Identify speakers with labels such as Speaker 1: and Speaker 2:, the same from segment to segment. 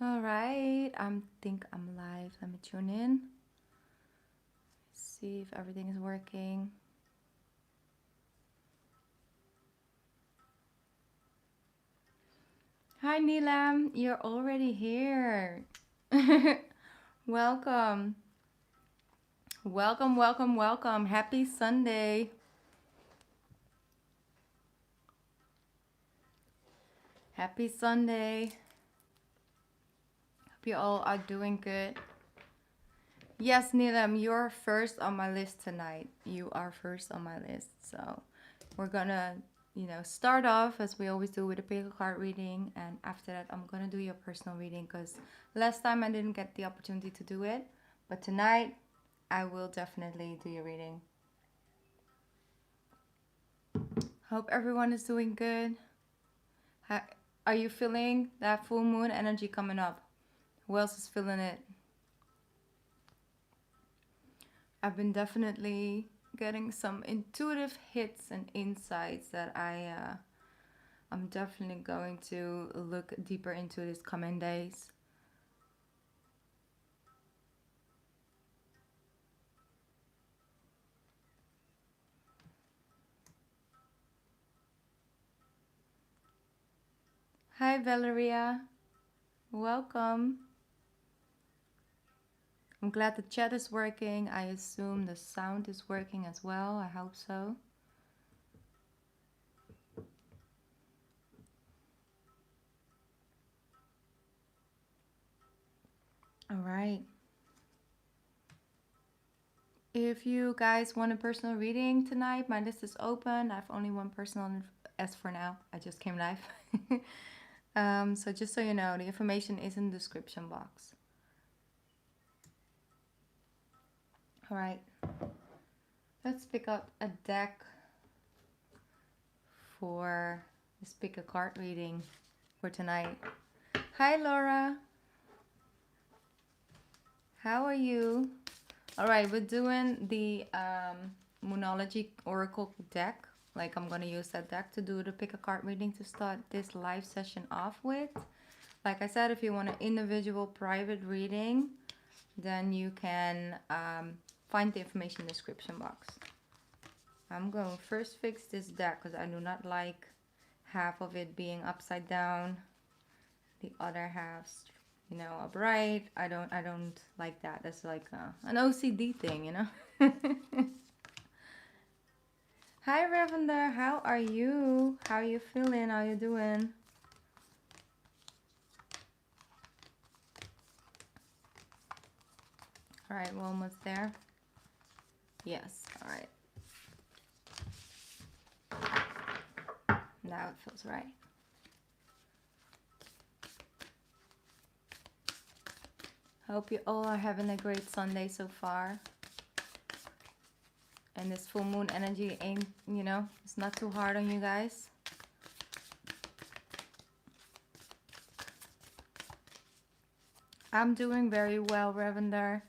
Speaker 1: All right, think I'm live. Let me tune in. See if everything is working. Hi Neelam, you're already here. Welcome. Welcome, welcome, welcome. Happy Sunday. Happy Sunday. Hope you all are doing good. Yes, Neelam, you're first on my list tonight. You are first on my list. So we're gonna, start off as we always do with a pick a card reading. And after that, I'm gonna do your personal reading because last time I didn't get the opportunity to do it. But tonight, I will definitely do your reading. Hope everyone is doing good. Are you feeling that full moon energy coming up? Who else is feeling it? I've been definitely getting some intuitive hits and insights that I'm definitely going to look deeper into these coming days. Hi Valeria, welcome. I'm glad the chat is working. I assume the sound is working as well. I hope so. All right. If you guys want a personal reading tonight, my list is open. I have only one personal as for now. I just came live. So just so you know, the information is in the description box. All right. Let's pick up a deck for this pick a card reading for tonight. Hi Laura. How are you? All right, we're doing the Moonology Oracle deck. Like I'm gonna use that deck to do the pick a card reading to start this live session off with. Like I said, if you want an individual private reading, then you can find the information in the description box. I'm going to first fix this deck because I do not like half of it being upside down, the other half, upright. I don't like that. That's like an OCD thing, Hi Revender, how are you? How are you feeling? How are you doing? All right, we're almost there. Yes, all right. Now it feels right. Hope you all are having a great Sunday so far. And this full moon energy ain't, it's not too hard on you guys. I'm doing very well, Revender.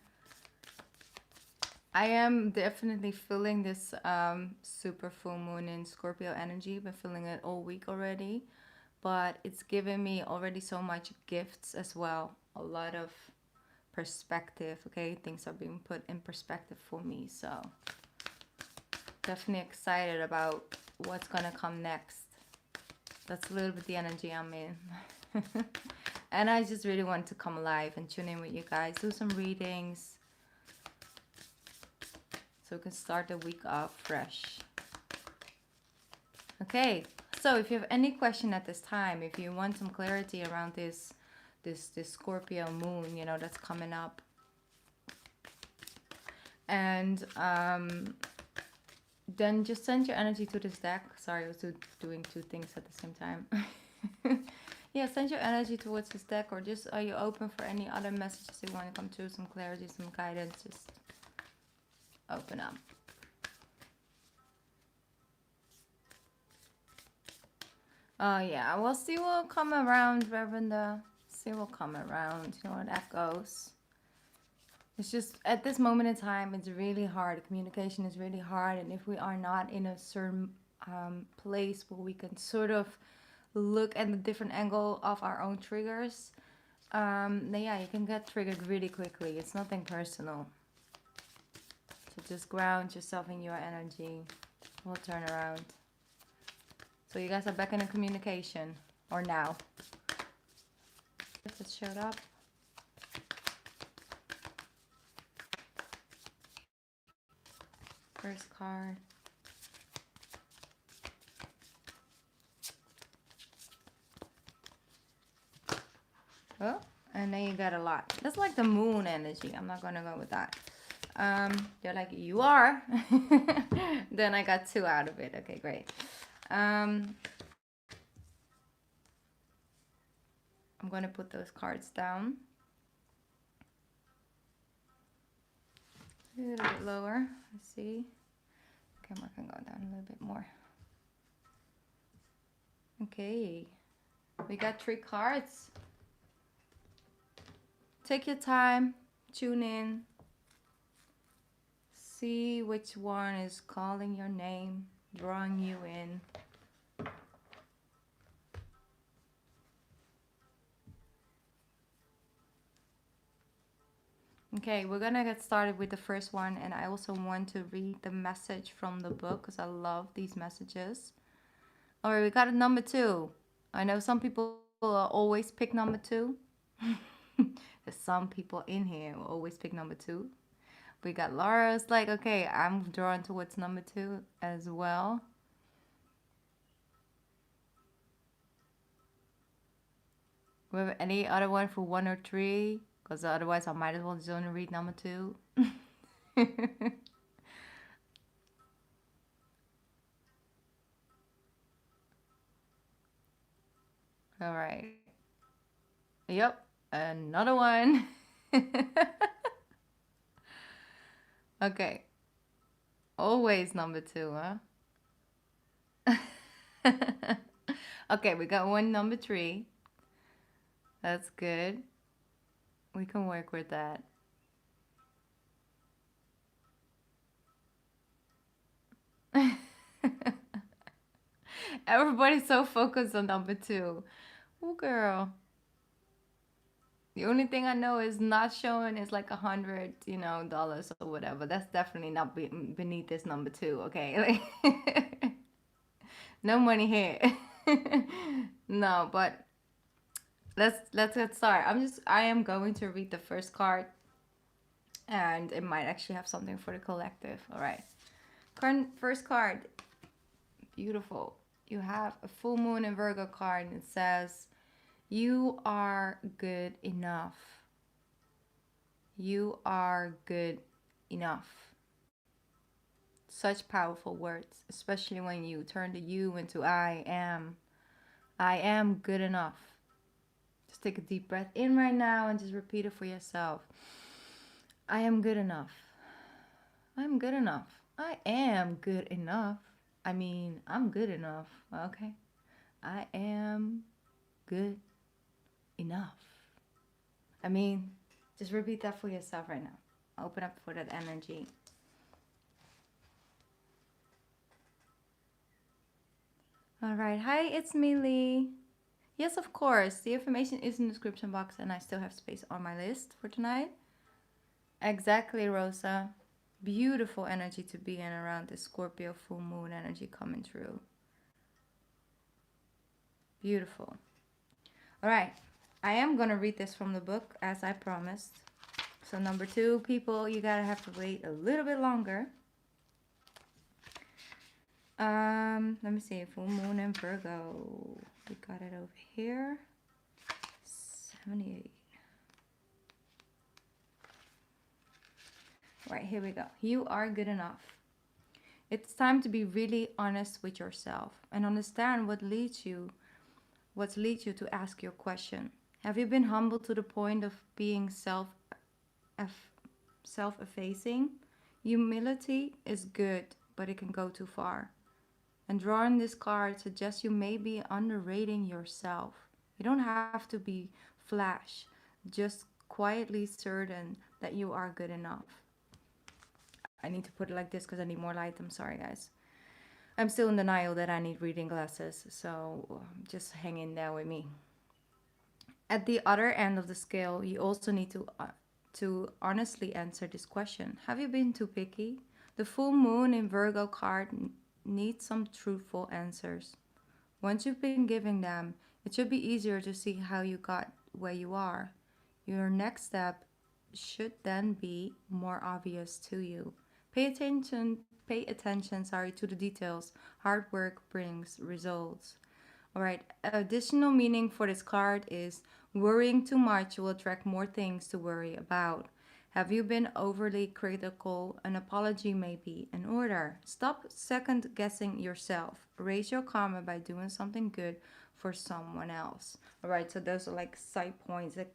Speaker 1: I am definitely feeling this super full moon in Scorpio energy. Been feeling it all week already. But it's given me already so much gifts as well. A lot of perspective, okay? Things are being put in perspective for me. So definitely excited about what's going to come next. That's a little bit the energy I'm in. And I just really want to come live and tune in with you guys. Do some readings. So we can start the week off fresh. Okay, so if you have any question at this time, if you want some clarity around this Scorpio moon, that's coming up. And then just send your energy to this deck. Sorry, I was doing two things at the same time. Yeah, send your energy towards this deck, or just are you open for any other messages you want to come through, some clarity, some guidance, just open up. Oh yeah, we'll see what will come around, Revender. See what will come around, you know how that goes. It's just, at this moment in time, it's really hard. Communication is really hard, and if we are not in a certain place where we can sort of look at the different angle of our own triggers, Yeah, you can get triggered really quickly. It's nothing personal. So just ground yourself in your energy. We'll turn around. So you guys are back in a communication. Or now. It just showed up. First card. Oh, and then you got a lot. That's like the moon energy. I'm not gonna go with that. They're like, you are. Then I got 2 out of it. Okay, great. I'm gonna put those cards down. A little bit lower. Let's see. Camera can go down a little bit more. Okay. We got 3 cards. Take your time. Tune in. See which one is calling your name, drawing you in. Okay, we're gonna get started with the first one, and I also want to read the message from the book because I love these messages. All right, we got a number 2. I know some people always pick number 2. There's some people in here who always pick number 2. We got Laura's like, okay, I'm drawn towards number 2 as well. We have any other one for 1 or 3? Because otherwise I might as well just only read number 2. All right. Yep, another one. Okay. Always number 2, huh? Okay, we got one number 3. That's good. We can work with that. Everybody's so focused on number 2. Oh, girl. The only thing I know is not showing is like $100, dollars or whatever. That's definitely not beneath this number 2. Okay, no money here. No, but let's get started. I am going to read the first card, and it might actually have something for the collective. All right, first card. Beautiful. You have a full moon in Virgo card, and it says, "You are good enough. You are good enough." Such powerful words, especially when you turn the you into I am. I am good enough. Just take a deep breath in right now and just repeat it for yourself. I am good enough. I'm good enough. I am good enough. I mean, I'm good enough. Okay. I am good enough. I mean, just repeat that for yourself right now. Open up for that energy. All right. Hi, it's me, Lee. Yes, of course. The information is in the description box, and I still have space on my list for tonight. Exactly, Rosa. Beautiful energy to be in around the Scorpio full moon energy coming through. Beautiful. All right. I am going to read this from the book as I promised. So number 2, people, you got to have to wait a little bit longer. Let me see. Full moon in Virgo. We got it over here. 78. Right, here we go. You are good enough. It's time to be really honest with yourself and understand what leads you to ask your question. Have you been humble to the point of being self-effacing? Humility is good, but it can go too far. And drawing this card suggests you may be underrating yourself. You don't have to be flash, just quietly certain that you are good enough. I need to put it like this because I need more light. I'm sorry, guys. I'm still in denial that I need reading glasses, so just hang in there with me. At the other end of the scale, you also need to honestly answer this question. Have you been too picky? The full moon in Virgo card needs some truthful answers. Once you've been giving them, it should be easier to see how you got where you are. Your next step should then be more obvious to you. Pay attention, sorry, to the details. Hard work brings results. All right, additional meaning for this card is worrying too much will attract more things to worry about. Have you been overly critical? An apology may be in order. Stop second guessing yourself. Raise your karma by doing something good for someone else. All right, so those are like side points that,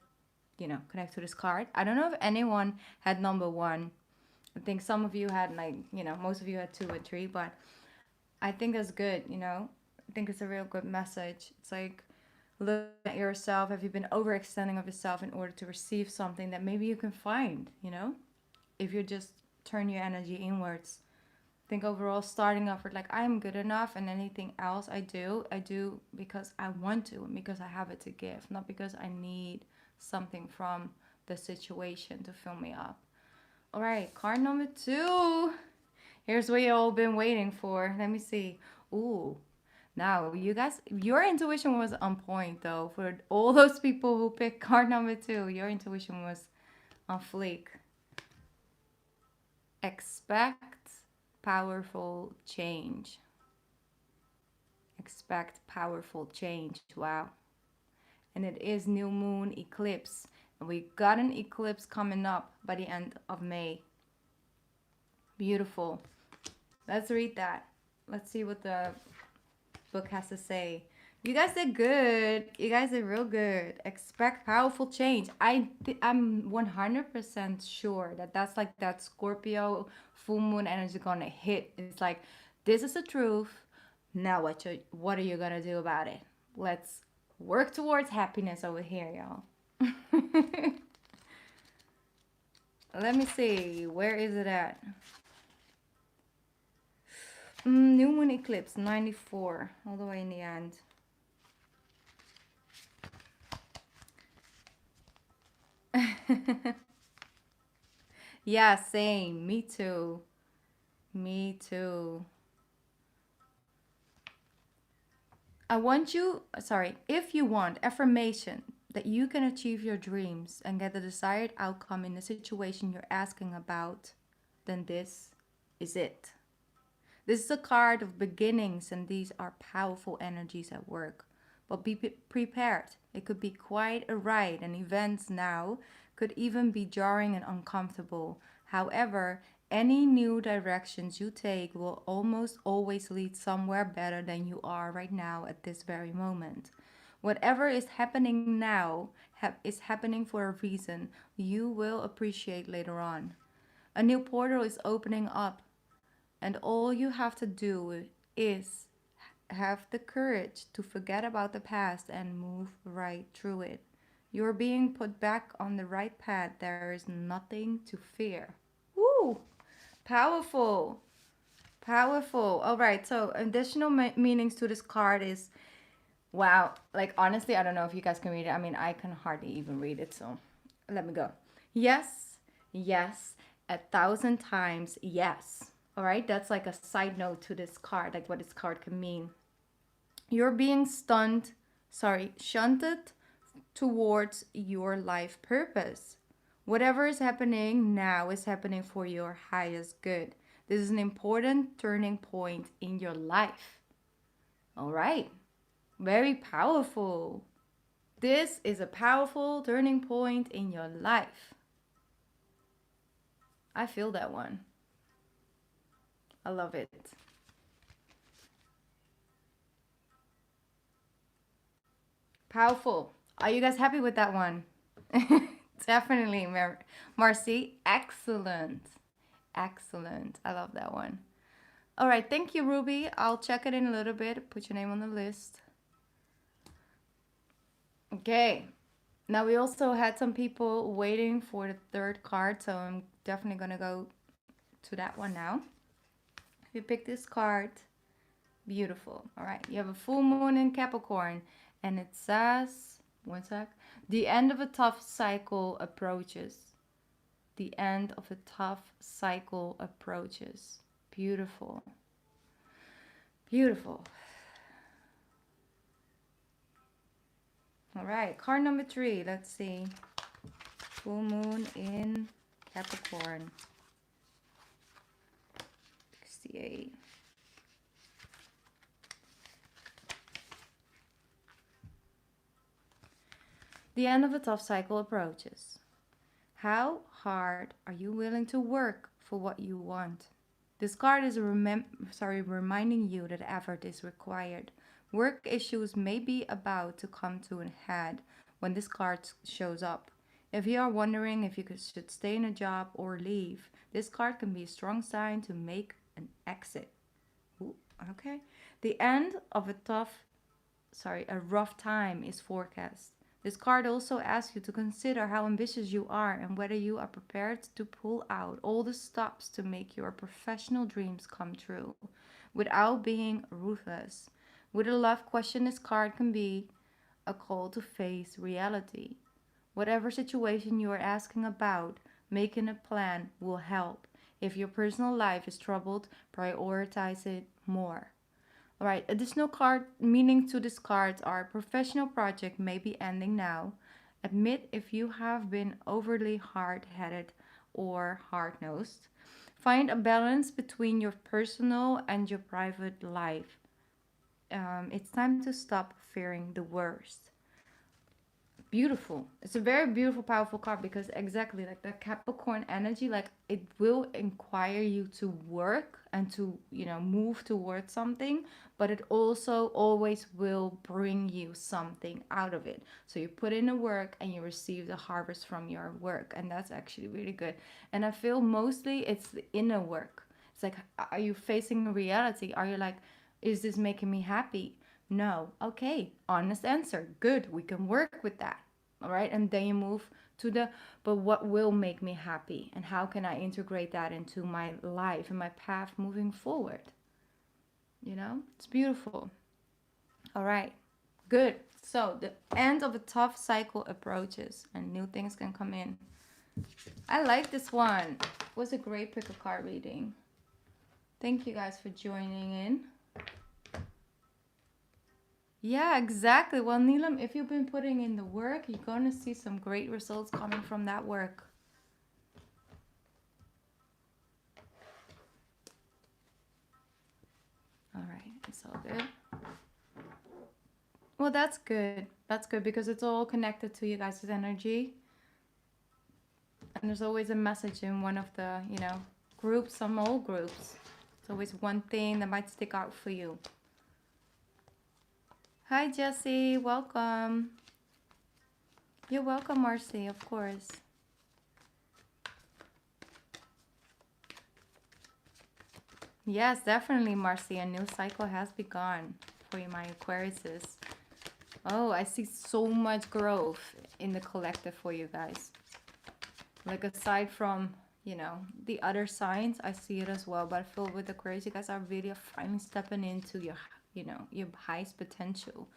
Speaker 1: connect to this card. I don't know if anyone had number one. I think some of you had like, most of you had 2 or 3, but I think that's good. I think it's a real good message. It's like, look at yourself. Have you been overextending of yourself in order to receive something that maybe you can find? If you just turn your energy inwards. I think overall starting off with like, I'm good enough, and anything else I do because I want to and because I have it to give, not because I need something from the situation to fill me up. All right, card number 2. Here's what you all been waiting for. Let me see. Ooh. Now, you guys, your intuition was on point though. For all those people who picked card number 2, your intuition was on fleek. Expect powerful change. Expect powerful change. Wow. And it is new moon eclipse. And we got an eclipse coming up by the end of May. Beautiful. Let's read that. Let's see what the book has to say. You guys did good. You guys did real good. Expect powerful change. I'm 100% sure that that's like that Scorpio full moon energy gonna hit. It's like, this is the truth. Now what are you gonna do about it? Let's work towards happiness over here, y'all. Let me see. Where is it at? New moon eclipse 94, all the way in the end. Yeah, same. Me too. Me too. If you want affirmation that you can achieve your dreams and get the desired outcome in the situation you're asking about, then this is it. This is a card of beginnings, and these are powerful energies at work. But be prepared. It could be quite a ride, and events now could even be jarring and uncomfortable. However, any new directions you take will almost always lead somewhere better than you are right now at this very moment. Whatever is happening now is happening for a reason you will appreciate later on. A new portal is opening up, and all you have to do is have the courage to forget about the past and move right through it. You're being put back on the right path. There is nothing to fear. Woo! Powerful. Powerful. All right. So, additional meanings to this card is, wow. Like, honestly, I don't know if you guys can read it. I mean, I can hardly even read it. So, let me go. Yes. Yes. 1,000 times yes. All right, that's like a side note to this card, like what this card can mean. You're being shunted towards your life purpose. Whatever is happening now is happening for your highest good. This is an important turning point in your life. All right, very powerful. This is a powerful turning point in your life. I feel that one. I love it. Powerful. Are you guys happy with that one? Definitely, Marcy. Excellent. Excellent. I love that one. All right. Thank you, Ruby. I'll check it in a little bit. Put your name on the list. Okay. Now, we also had some people waiting for the 3rd card, so I'm definitely going to go to that one now. You pick this card. Beautiful. All right. You have a full moon in Capricorn, and it says One sec. The end of a tough cycle approaches. The end of a tough cycle approaches. Beautiful. Beautiful. All right, card number 3. Let's see. Full moon in Capricorn. 68. The end of a tough cycle approaches. How hard are you willing to work for what you want? This card is reminding you that effort is required. Work issues may be about to come to a head when this card shows up. If you are wondering if you should stay in a job or leave, this card can be a strong sign to make an exit. Ooh, okay. The end of a rough time is forecast. This card also asks you to consider how ambitious you are and whether you are prepared to pull out all the stops to make your professional dreams come true without being ruthless. With a love question, this card can be a call to face reality. Whatever situation you are asking about, making a plan will help. If your personal life is troubled, prioritize it more. All right, additional card meaning to this card are professional project may be ending now. Admit if you have been overly hard-headed or hard-nosed. Find a balance between your personal and your private life. It's time to stop fearing the worst. Beautiful. It's a very beautiful, powerful card because exactly like the Capricorn energy, like it will inquire you to work and to, move towards something, but it also always will bring you something out of it. So you put in the work and you receive the harvest from your work. And that's actually really good. And I feel mostly it's the inner work. It's like, are you facing reality? Are you like, is this making me happy? No. Okay. Honest answer. Good. We can work with that. All right. And then you move to but what will make me happy? And how can I integrate that into my life and my path moving forward? It's beautiful. All right. Good. So the end of a tough cycle approaches and new things can come in. I like this one. It was a great pick a card reading. Thank you guys for joining in. Yeah, exactly. Well, Neelam, if you've been putting in the work, you're going to see some great results coming from that work. All right, it's all good. Well, that's good. That's good because it's all connected to you guys' energy. And there's always a message in one of the, groups, some old groups. It's always one thing that might stick out for you. Hi, Jessie. Welcome. You're welcome, Marcy, of course. Yes, definitely, Marcy. A new cycle has begun for you, my Aquariuses. Oh, I see so much growth in the collective for you guys. Like aside from, the other signs, I see it as well. But I feel with Aquarius, you guys are really finally stepping into your, your highest potential.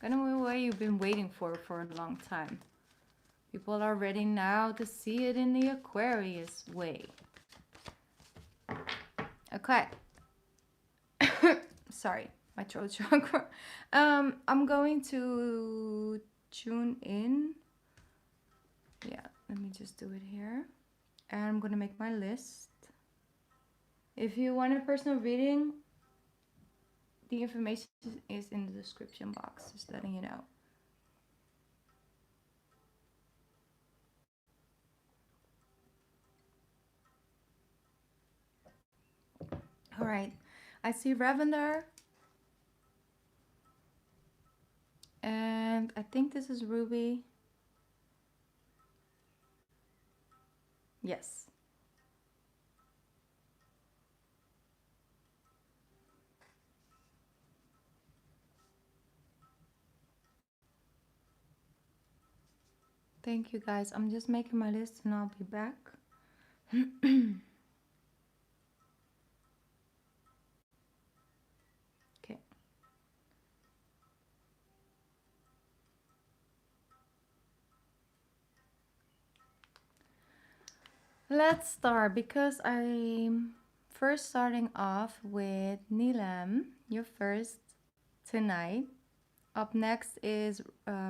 Speaker 1: Kind of where you've been waiting for a long time. People are ready now to see it in the Aquarius way. Okay. Sorry, my throat chakra. I'm going to tune in. Yeah, let me just do it here. And I'm going to make my list. If you want a personal reading, the information is in the description box, just letting you know. All right, I see Revender. And I think this is Ruby. Yes. Thank you guys. I'm just making my list and I'll be back. Okay. Let's start because I'm first starting off with Neelam. You're first tonight. Up next is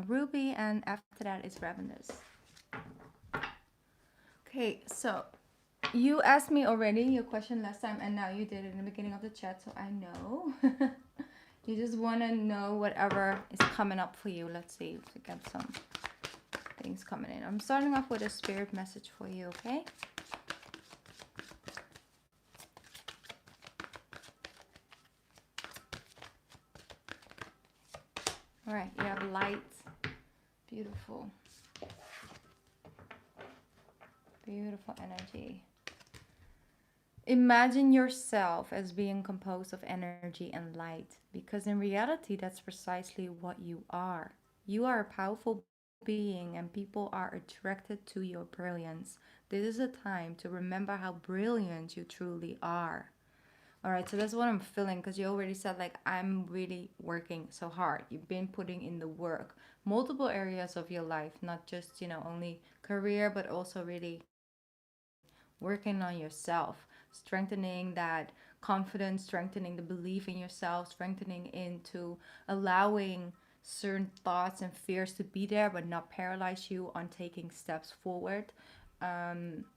Speaker 1: Ruby, and after that is Revenders. Okay, so you asked me already your question last time, and now you did it in the beginning of the chat, so I know. You just want to know whatever is coming up for you. Let's see if we get some things coming in. I'm starting off with a spirit message for you, okay? All right, you have light. Beautiful. Beautiful energy. Imagine yourself as being composed of energy and light, because in reality, that's precisely what you are. You are a powerful being, and people are attracted to your brilliance. This is a time to remember how brilliant you truly are. All right, so that's what I'm feeling, because you already said, like, I'm really working so hard. You've been putting in the work, multiple areas of your life, not just, only career, but also really working on yourself, strengthening that confidence, strengthening the belief in yourself, strengthening into allowing certain thoughts and fears to be there but not paralyze you on taking steps forward.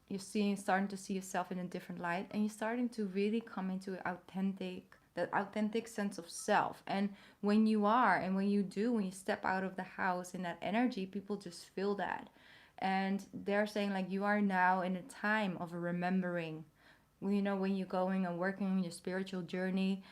Speaker 1: You're starting to see yourself in a different light, and you're starting to really come into that authentic sense of self. And when you are, and when you do, when you step out of the house in that energy, people just feel that. And they're saying, like, you are now in a time of remembering. When you're going and working on your spiritual journey,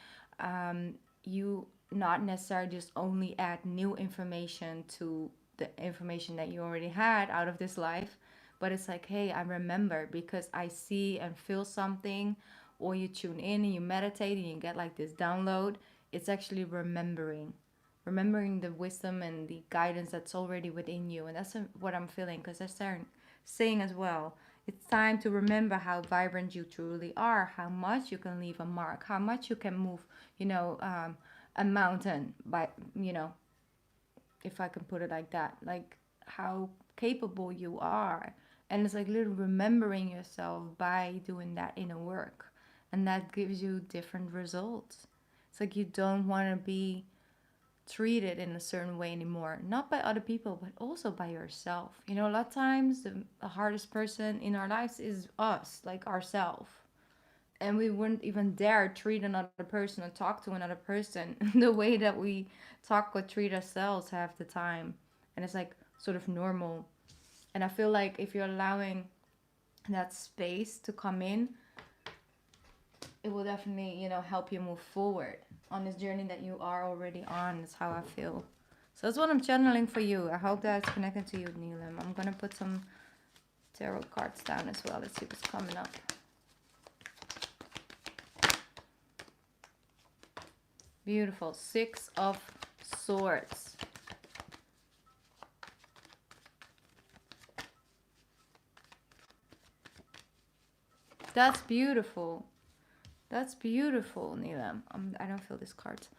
Speaker 1: you not necessarily just only add new information to the information that you already had out of this life, but it's like, hey, I remember because I see and feel something. Or you tune in and you meditate and you get like this download. It's actually remembering the wisdom and the guidance that's already within you. And that's what I'm feeling, because they're saying as well, it's time to remember how vibrant you truly are, how much you can leave a mark, how much you can move, a mountain by, if I can put it like that, like how capable you are. And it's like little remembering yourself by doing that inner work. And that gives you different results. It's like you don't want to be treated in a certain way anymore, not by other people but also by yourself. A lot of times the hardest person in our lives is us, like ourselves, and we wouldn't even dare treat another person or talk to another person the way that we talk or treat ourselves half the time. And it's like sort of normal. And I feel like if you're allowing that space to come in, it will definitely, help you move forward on this journey that you are already on. Is how I feel. So that's what I'm channeling for you. I hope that's connected to you, Neelam. I'm gonna put some tarot cards down as well. Let's see what's coming up. Beautiful. 6 of Swords. That's beautiful. That's beautiful, Neelam. I don't feel these cards.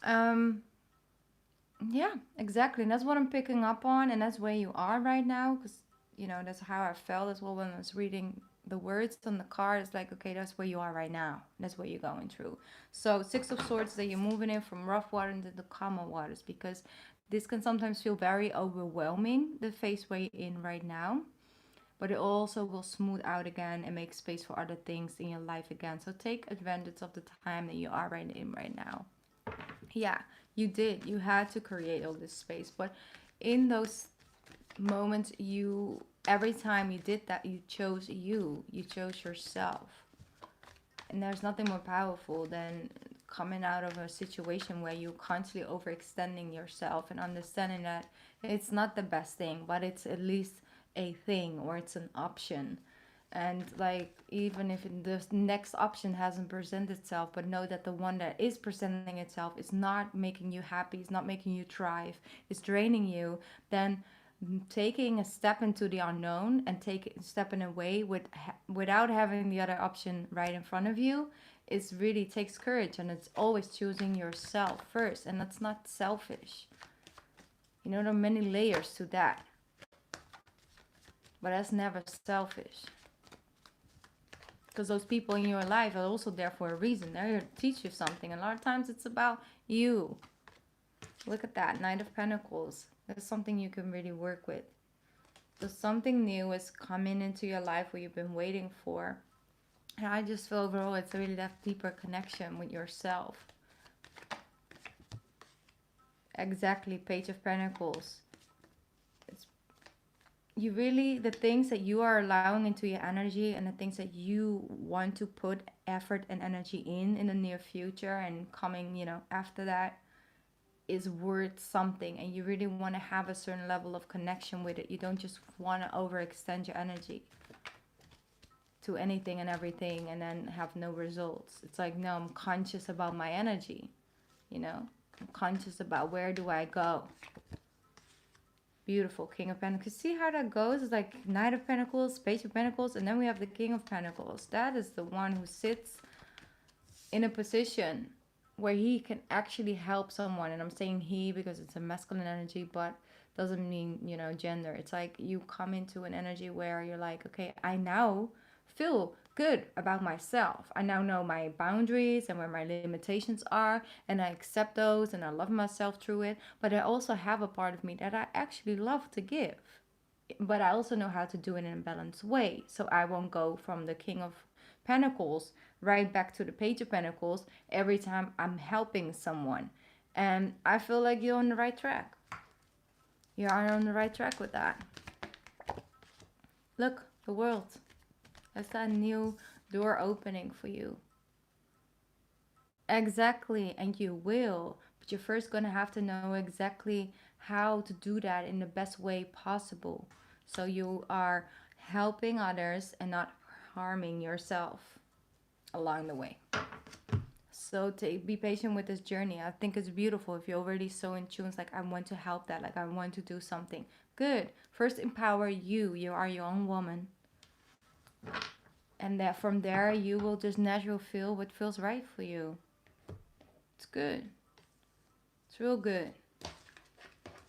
Speaker 1: Yeah, exactly. And that's what I'm picking up on, and that's where you are right now, because that's how I felt as well when I was reading the words on the card. It's like, okay, that's where you are right now. That's what you're going through. So 6 of Swords, that you're moving in from rough water into the calmer waters, because this can sometimes feel very overwhelming, the phase where you're in right now. But it also will smooth out again and make space for other things in your life again. So take advantage of the time that you are right now. Yeah, you did. You had to create all this space. But in those moments, every time you did that, you chose you chose yourself. And there's nothing more powerful than coming out of a situation where you're constantly overextending yourself and understanding that it's not the best thing, but it's at least a thing, or it's an option. And like, even if the next option hasn't presented itself, but know that the one that is presenting itself is not making you happy, it's not making you thrive, it's draining you, then taking a step into the unknown and stepping away without having the other option right in front of you is really takes courage. And it's always choosing yourself first, and that's not selfish. There are many layers to that, but that's never selfish. Because those people in your life are also there for a reason. They're here to teach you something. And a lot of times it's about you. Look at that, Knight of Pentacles. That's something you can really work with. So something new is coming into your life where you've been waiting for. And I just feel overall it's a really that deeper connection with yourself. Exactly, Page of Pentacles. It's you really, the things that you are allowing into your energy and the things that you want to put effort and energy in the near future and coming, you know, after that is worth something, and you really want to have a certain level of connection with it. You don't just want to overextend your energy to anything and everything and then have no results. It's like, no, I'm conscious about my energy, you know, I'm conscious about where do I go. Beautiful, King of Pentacles. See how that goes? It's like Knight of Pentacles, Page of Pentacles, and then we have the King of Pentacles. That is the one who sits in a position where he can actually help someone. And I'm saying he because it's a masculine energy, but doesn't mean, you know, gender. It's like you come into an energy where you're like, okay, I now feel good about myself. I now know my boundaries and where my limitations are, and I accept those and I love myself through it. But I also have a part of me that I actually love to give. But I also know how to do it in a balanced way. So I won't go from the King of Pentacles right back to the Page of Pentacles every time I'm helping someone. And I feel like you're on the right track. You are on the right track with that. Look, the world. That's that new door opening for you. Exactly, and you will. But you're first going to have to know exactly how to do that in the best way possible. So you are helping others and not harming yourself along the way. So be patient with this journey. I think it's beautiful if you're already so in tune. It's like, I want to help that. Like, I want to do something. Good. First, empower you. You are your own woman. And that from there, you will just naturally feel what feels right for you. It's good. It's real good.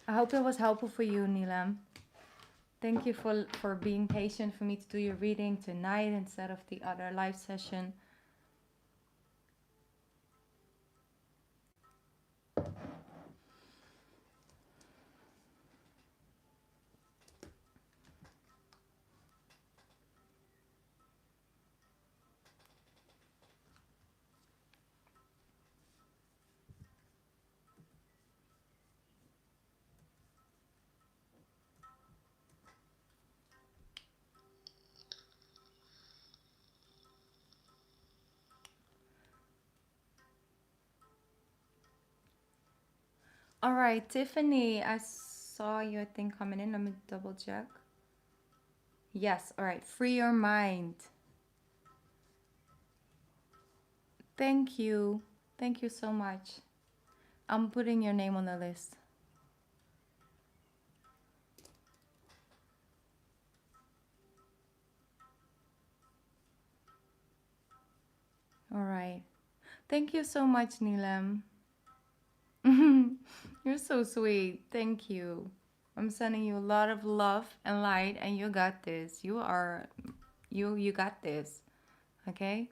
Speaker 1: I hope it was helpful for you, Neelam. Thank you for being patient for me to do your reading tonight instead of the other live session. All right, Tiffany, I saw you, I think, coming in. Let me double check. Yes, all right. Free your mind. Thank you. Thank you so much. I'm putting your name on the list. All right. Thank you so much, Neelam. You're so sweet. Thank you. I'm sending you a lot of love and light, and you got this. You got this. Okay?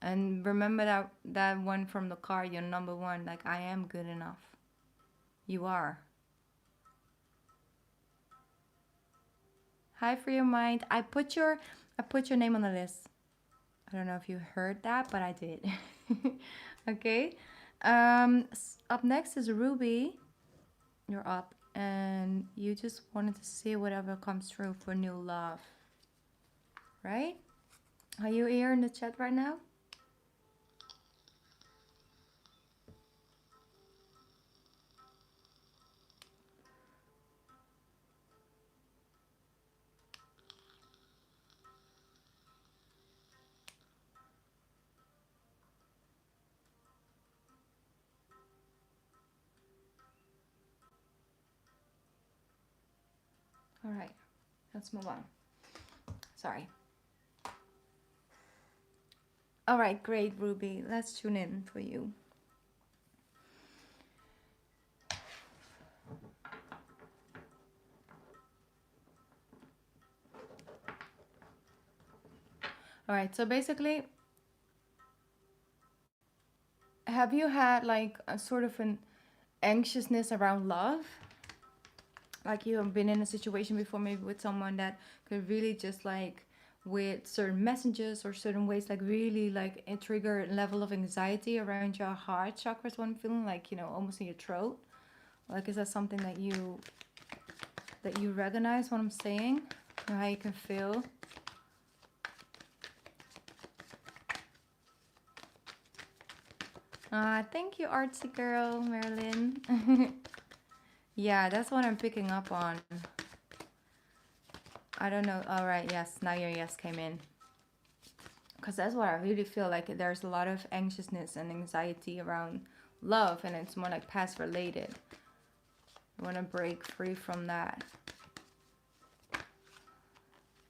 Speaker 1: And remember that one from the card, you're number one. Like, I am good enough. You are. Hi, for your mind. I put your name on the list. I don't know if you heard that, but I did. Okay. Up next is Ruby. You're up, and you just wanted to see whatever comes through for new love, right? Are you here in the chat right now? All right, let's move on. Sorry. All right, great, Ruby. Let's tune in for you. All right, so basically, have you had like a sort of an anxiousness around love? Like you have been in a situation before, maybe with someone that could really just like with certain messages or certain ways, like really like it trigger a level of anxiety around your heart chakras. What I'm feeling like, you know, almost in your throat. Like, is that something that you recognize what I'm saying? Or how you can feel? Thank you, artsy girl, Marilyn. Yeah, that's what I'm picking up on. I don't know. All right, yes, now your yes came in. Because that's what I really feel like. There's a lot of anxiousness and anxiety around love, and it's more like past related. I want to break free from that.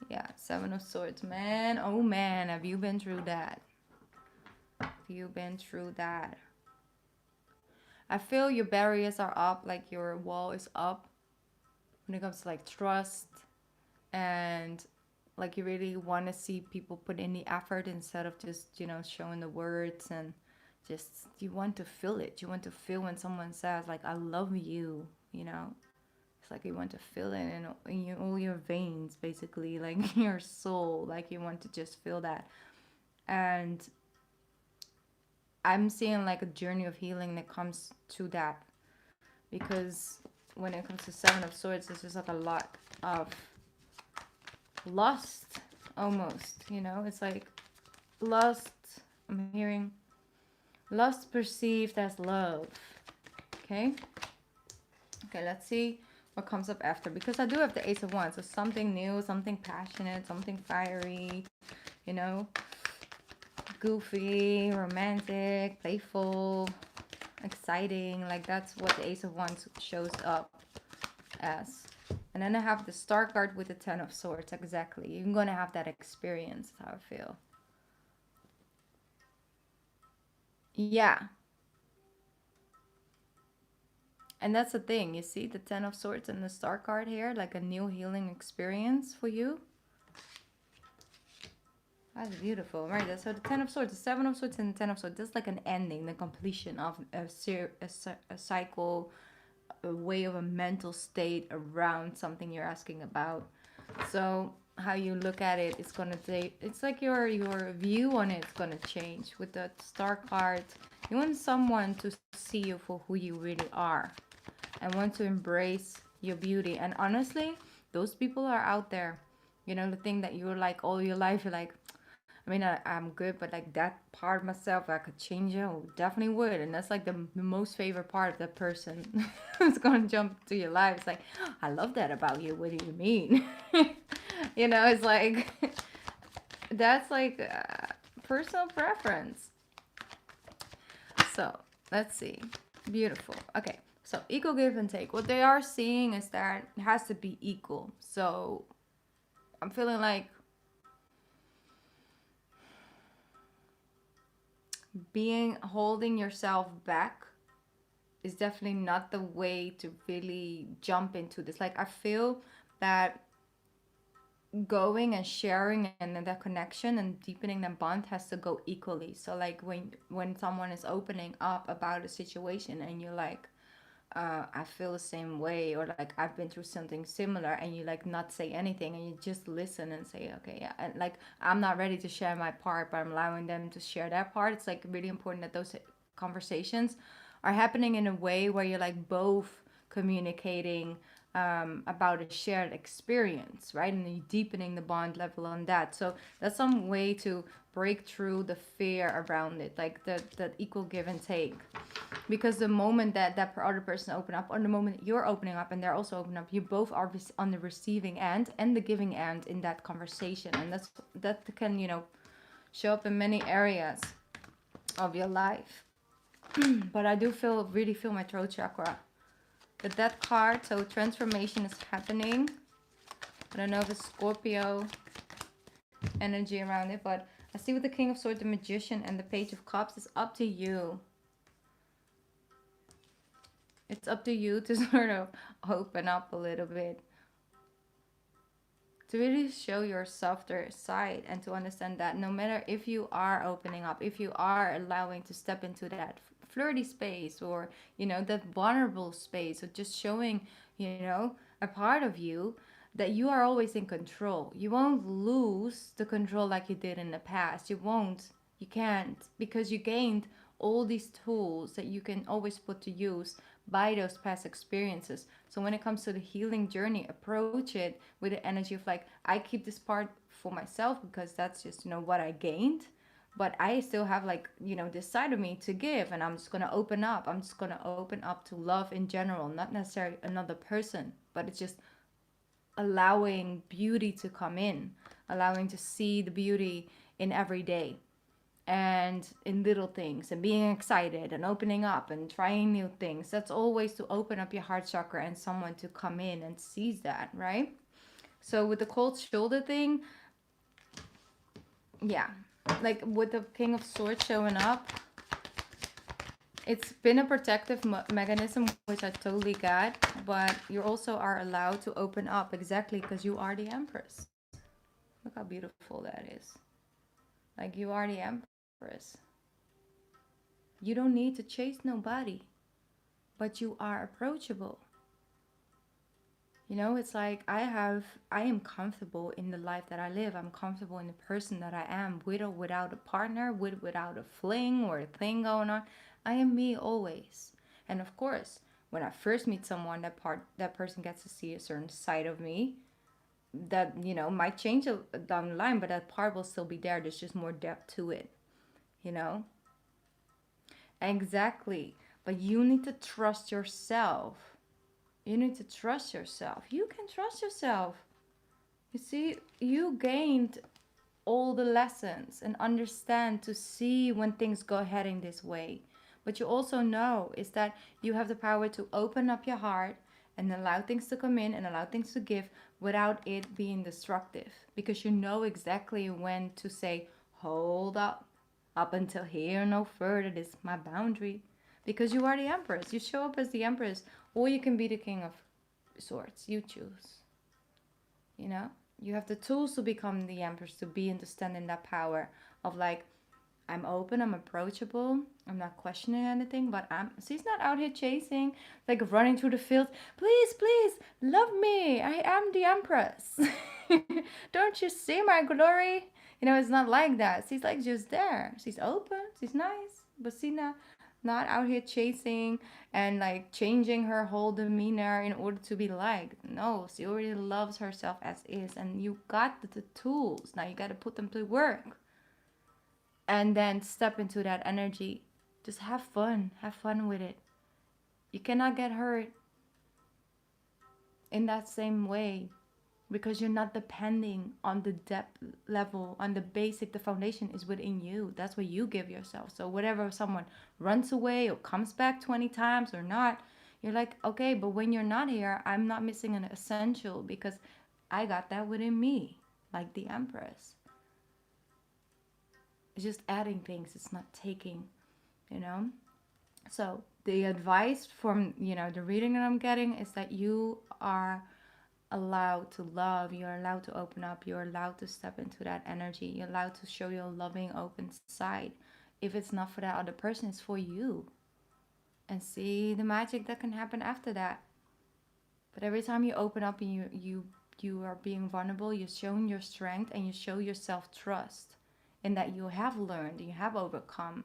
Speaker 1: Yeah, Seven of Swords, man. Oh man, have you been through that? Have you been through that? I feel your barriers are up, like your wall is up when it comes to like trust, and like you really want to see people put in the effort instead of just, you know, showing the words, and just you want to feel it. You want to feel when someone says like I love you, you know. It's like you want to feel it in all your veins, basically, like your soul, like you want to just feel that. And I'm seeing like a journey of healing that comes to that, because when it comes to Seven of Swords, there's just like a lot of lust, almost, you know. It's like lust, I'm hearing lust perceived as love. Okay, let's see what comes up after, because I do have the Ace of Wands, so something new, something passionate, something fiery, you know, goofy, romantic, playful, exciting. Like that's what the Ace of Wands shows up as. And then I have the Star card with the Ten of Swords. Exactly, you're gonna have that experience. That's how I feel. Yeah, and that's the thing. You see the Ten of Swords and the Star card here, like a new healing experience for you. That's beautiful, right? So the Ten of Swords, the Seven of Swords, and the Ten of Swords. That's like an ending, the completion of a cycle, a way of a mental state around something you're asking about. So how you look at it is gonna take. It's like your view on it is gonna change with the Star card. You want someone to see you for who you really are, and want to embrace your beauty. And honestly, those people are out there. You know, the thing that you were like all your life, you're like, I mean, I'm good, but like that part of myself, I could change it. I definitely would. And that's like the most favorite part of the person who's going to jump to your life. It's like, I love that about you. What do you mean? You know, it's like, that's like personal preference. So let's see. Beautiful. Okay. So equal give and take. What they are seeing is that it has to be equal. So I'm feeling like holding yourself back is definitely not the way to really jump into this. Like I feel that going and sharing and that connection and deepening that bond has to go equally. So like when someone is opening up about a situation and you're like, I feel the same way, or like I've been through something similar, and you like not say anything and you just listen and say, okay, yeah, and like I'm not ready to share my part, but I'm allowing them to share their part. It's like really important that those conversations are happening in a way where you're like both communicating about a shared experience, right? And you're deepening the bond level on that. So that's some way to break through the fear around it, like that equal give and take. Because the moment that other person open up, or the moment you're opening up and they're also opening up, you both are on the receiving end and the giving end in that conversation. And that can, you know, show up in many areas of your life. But I do really feel my throat chakra. But that card, so transformation is happening. I don't know if it's Scorpio energy around it, but I see with the King of Swords, the Magician, and the Page of Cups, it's up to you. It's up to you to sort of open up a little bit, to really show your softer side and to understand that no matter if you are opening up, if you are allowing to step into that flirty space, or that vulnerable space, or just showing a part of you, that you are always in control. You won't lose the control like you did in the past. You can't, because you gained all these tools that you can always put to use by those past experiences. So when it comes to the healing journey, approach it with the energy of like, I keep this part for myself because that's just what I gained, but I still have like this side of me to give, and I'm just going to open up. I'm just going to open up to love in general, not necessarily another person, but it's just allowing beauty to come in, allowing to see the beauty in every day and in little things, and being excited and opening up and trying new things. That's always to open up your heart chakra and someone to come in and seize that, right? So with the cold shoulder thing, yeah, like with the King of Swords showing up, it's been a protective mechanism, which I totally got, but you also are allowed to open up, exactly because you are the Empress. Look how beautiful that is. Like, you are the Empress. You don't need to chase nobody, but you are approachable. It's like I am comfortable in the life that I live. I'm comfortable in the person that I am, with or without a partner, without a fling or a thing going on. I am me always. And of course, when I first meet someone, that person gets to see a certain side of me that might change down the line, but that part will still be there. There's just more depth to it, you know exactly. But you need to trust yourself. You need to trust yourself. You can trust yourself. You see, you gained all the lessons and understand to see when things go heading this way. But you also know is that you have the power to open up your heart and allow things to come in and allow things to give without it being destructive. Because you know exactly when to say, hold up until here, no further, this is my boundary. Because you are the Empress. You show up as the Empress, or you can be the King of Swords. You choose. You have the tools to become the Empress, to be and to stand in that power of like, I'm open, I'm approachable, I'm not questioning anything, but she's not out here chasing, like running through the field. Please, please, love me. I am the Empress. Don't you see my glory? It's not like that. She's like just there. She's open, she's nice, but she's not out here chasing and like changing her whole demeanor in order to be liked. No, she already loves herself as is, and you got the tools. Now you got to put them to work and then step into that energy. Just have fun with it. You cannot get hurt in that same way, because you're not depending on the depth level, on the basic. The foundation is within you. That's what you give yourself. So whatever someone runs away or comes back 20 times or not, you're like, okay, but when you're not here, I'm not missing an essential, because I got that within me, like the Empress. It's just adding things, it's not taking, So the advice from, the reading that I'm getting is that you are allowed to love, you're allowed to open up, you're allowed to step into that energy, you're allowed to show your loving, open side. If it's not for that other person, it's for you. And see the magic that can happen after that. But every time you open up and you are being vulnerable, you're showing your strength and you show your self-trust in that you have learned, you have overcome,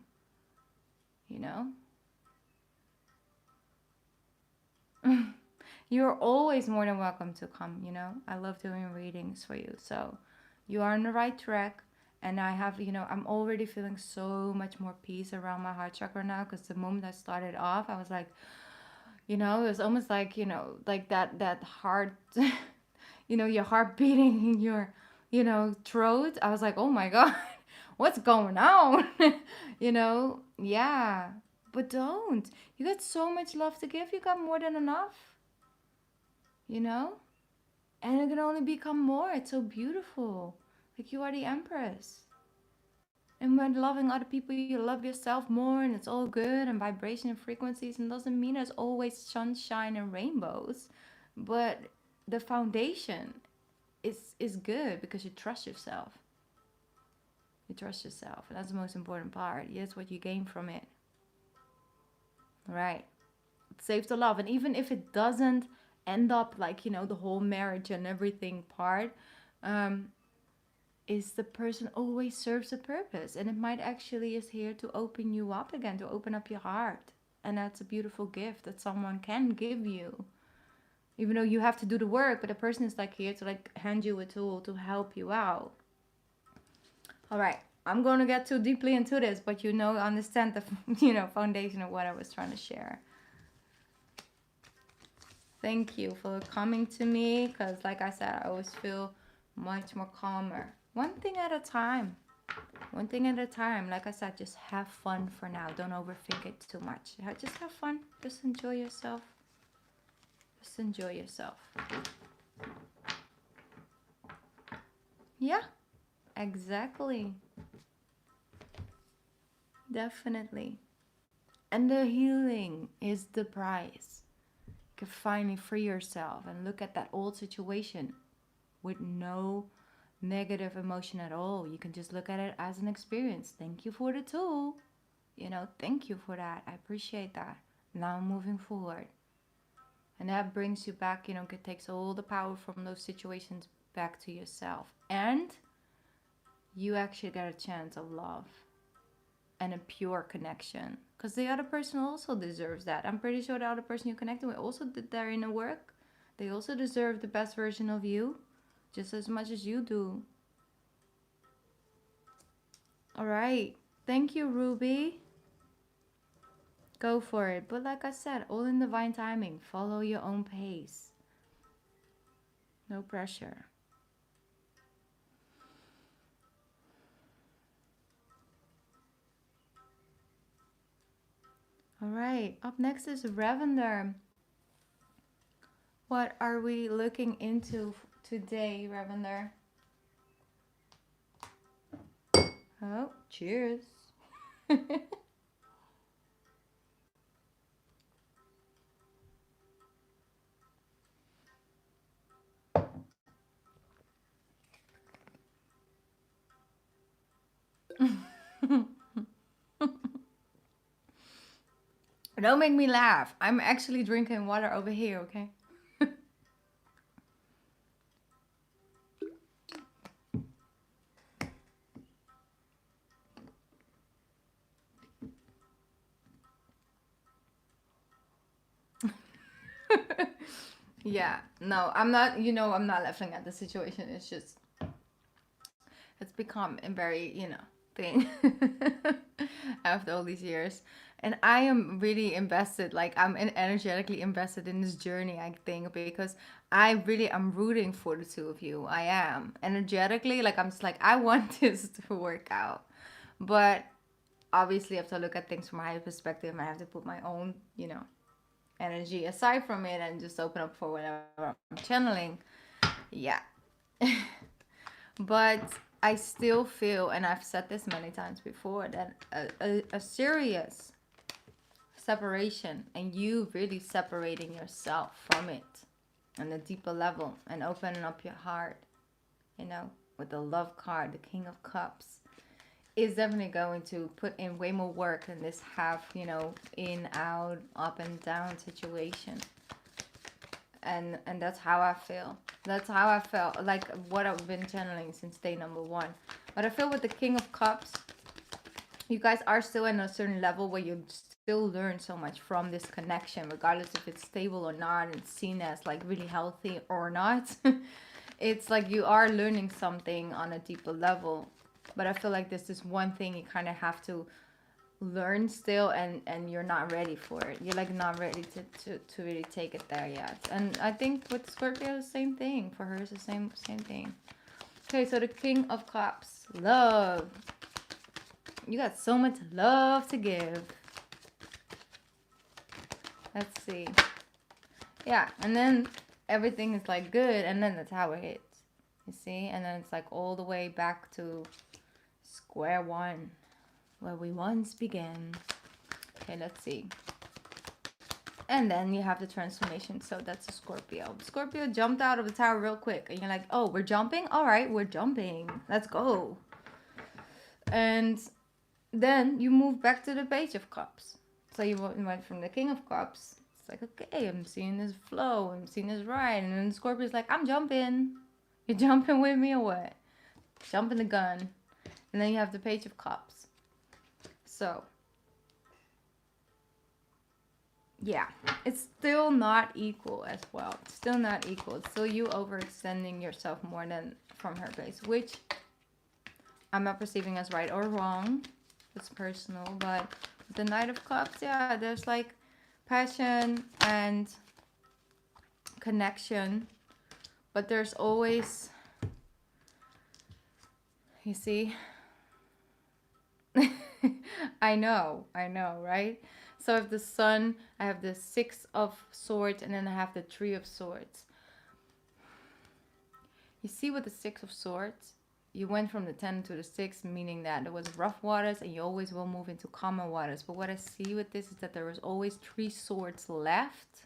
Speaker 1: You're always more than welcome to come, I love doing readings for you. So you are on the right track. And I have, I'm already feeling so much more peace around my heart chakra now, because the moment I started off, I was like, it was almost like, like that heart, your heart beating in your, throat. I was like, oh my God, what's going on? Yeah. But don't. You got so much love to give. You got more than enough. And it can only become more. It's so beautiful. Like, you are the Empress. And when loving other people, you love yourself more, and it's all good, and vibration and frequencies. And doesn't mean there's always sunshine and rainbows, but the foundation is good because you trust yourself. You trust yourself, and that's the most important part. Yes, what you gain from it. Right. It's safe to love, and even if it doesn't end up like, you know, the whole marriage and everything part, um, is the person always serves a purpose, and it might actually is here to open you up again, to open up your heart, and that's a beautiful gift that someone can give you, even though you have to do the work. But the person is like here to like hand you a tool to help you out. All right, I'm going to get too deeply into this, but you know, understand the you know, foundation of what I was trying to share. Thank you for coming to me, because like I said, I always feel much more calmer. One thing at a time. One thing at a time. Like I said, just have fun for now. Don't overthink it too much. Just have fun. Just enjoy yourself. Just enjoy yourself. Yeah, exactly. Definitely. And the healing is the prize. You can finally free yourself and look at that old situation with no negative emotion at all. You can just look at it as an experience. Thank you for the tool. You know, thank you for that. I appreciate that. Now I'm moving forward. And that brings you back, you know, it takes all the power from those situations back to yourself. And you actually get a chance of love and a pure connection. Because the other person also deserves that. I'm pretty sure the other person you're connecting with also did their inner work. They also deserve the best version of you, just as much as you do. All right. Thank you, Ruby. Go for it. But like I said, all in divine timing. Follow your own pace. No pressure. All right. Up next is Revender. What are we looking into today, Revender? Oh, cheers. Don't make me laugh. I'm actually drinking water over here, okay? Yeah, no, I'm not, you know, I'm not laughing at the situation. It's just, it's become a very, you know, thing after all these years. And I am really invested, like I'm energetically invested in this journey, I think, because I really am rooting for the two of you. I am energetically, like I'm just like, I want this to work out. But obviously, I have to look at things from my perspective. I have to put my own, you know, energy aside from it and just open up for whatever I'm channeling. Yeah. But I still feel, and I've said this many times before, that a serious separation and you really separating yourself from it on a deeper level and opening up your heart, you know, with the love card, the King of Cups, is definitely going to put in way more work than this half, you know, in, out, up and down situation. And that's how I feel. That's how I felt, like what I've been channeling since day number one. But I feel with the King of Cups, you guys are still in a certain level where you still learn so much from this connection, regardless if it's stable or not, and seen as like really healthy or not. It's like you are learning something on a deeper level. But I feel like this is one thing you kind of have to learn still, and you're not ready for it. You're like not ready to really take it there yet. And I think with Scorpio, the same thing. For her, it's the same thing. Okay, so the King of Cups. Love. You got so much love to give. Let's see. Yeah, and then everything is like good, and then the Tower hits. You see? And then it's like all the way back to square one, where we once began. Okay, let's see. And then you have the transformation. So that's a Scorpio. Scorpio jumped out of the tower real quick. And you're like, oh, we're jumping? All right, we're jumping. Let's go. And then you move back to the Page of Cups. So you went from the King of Cups. It's like, okay, I'm seeing this flow. I'm seeing this ride. And then Scorpio's like, I'm jumping. You're jumping with me or what? Jumping the gun. And then you have the Page of Cups. So yeah, it's still not equal as well. It's still not equal. It's still you overextending yourself more than from her base, which I'm not perceiving as right or wrong. It's personal, but the Knight of Cups, yeah, there's like passion and connection, but there's always, you see, I know, right? So if the Sun, I have the 6 of Swords, and then I have the 3 of Swords. You see with the 6 of Swords, you went from the 10 to the 6, meaning that there was rough waters and you always will move into calmer waters. But what I see with this is that there was always 3 swords left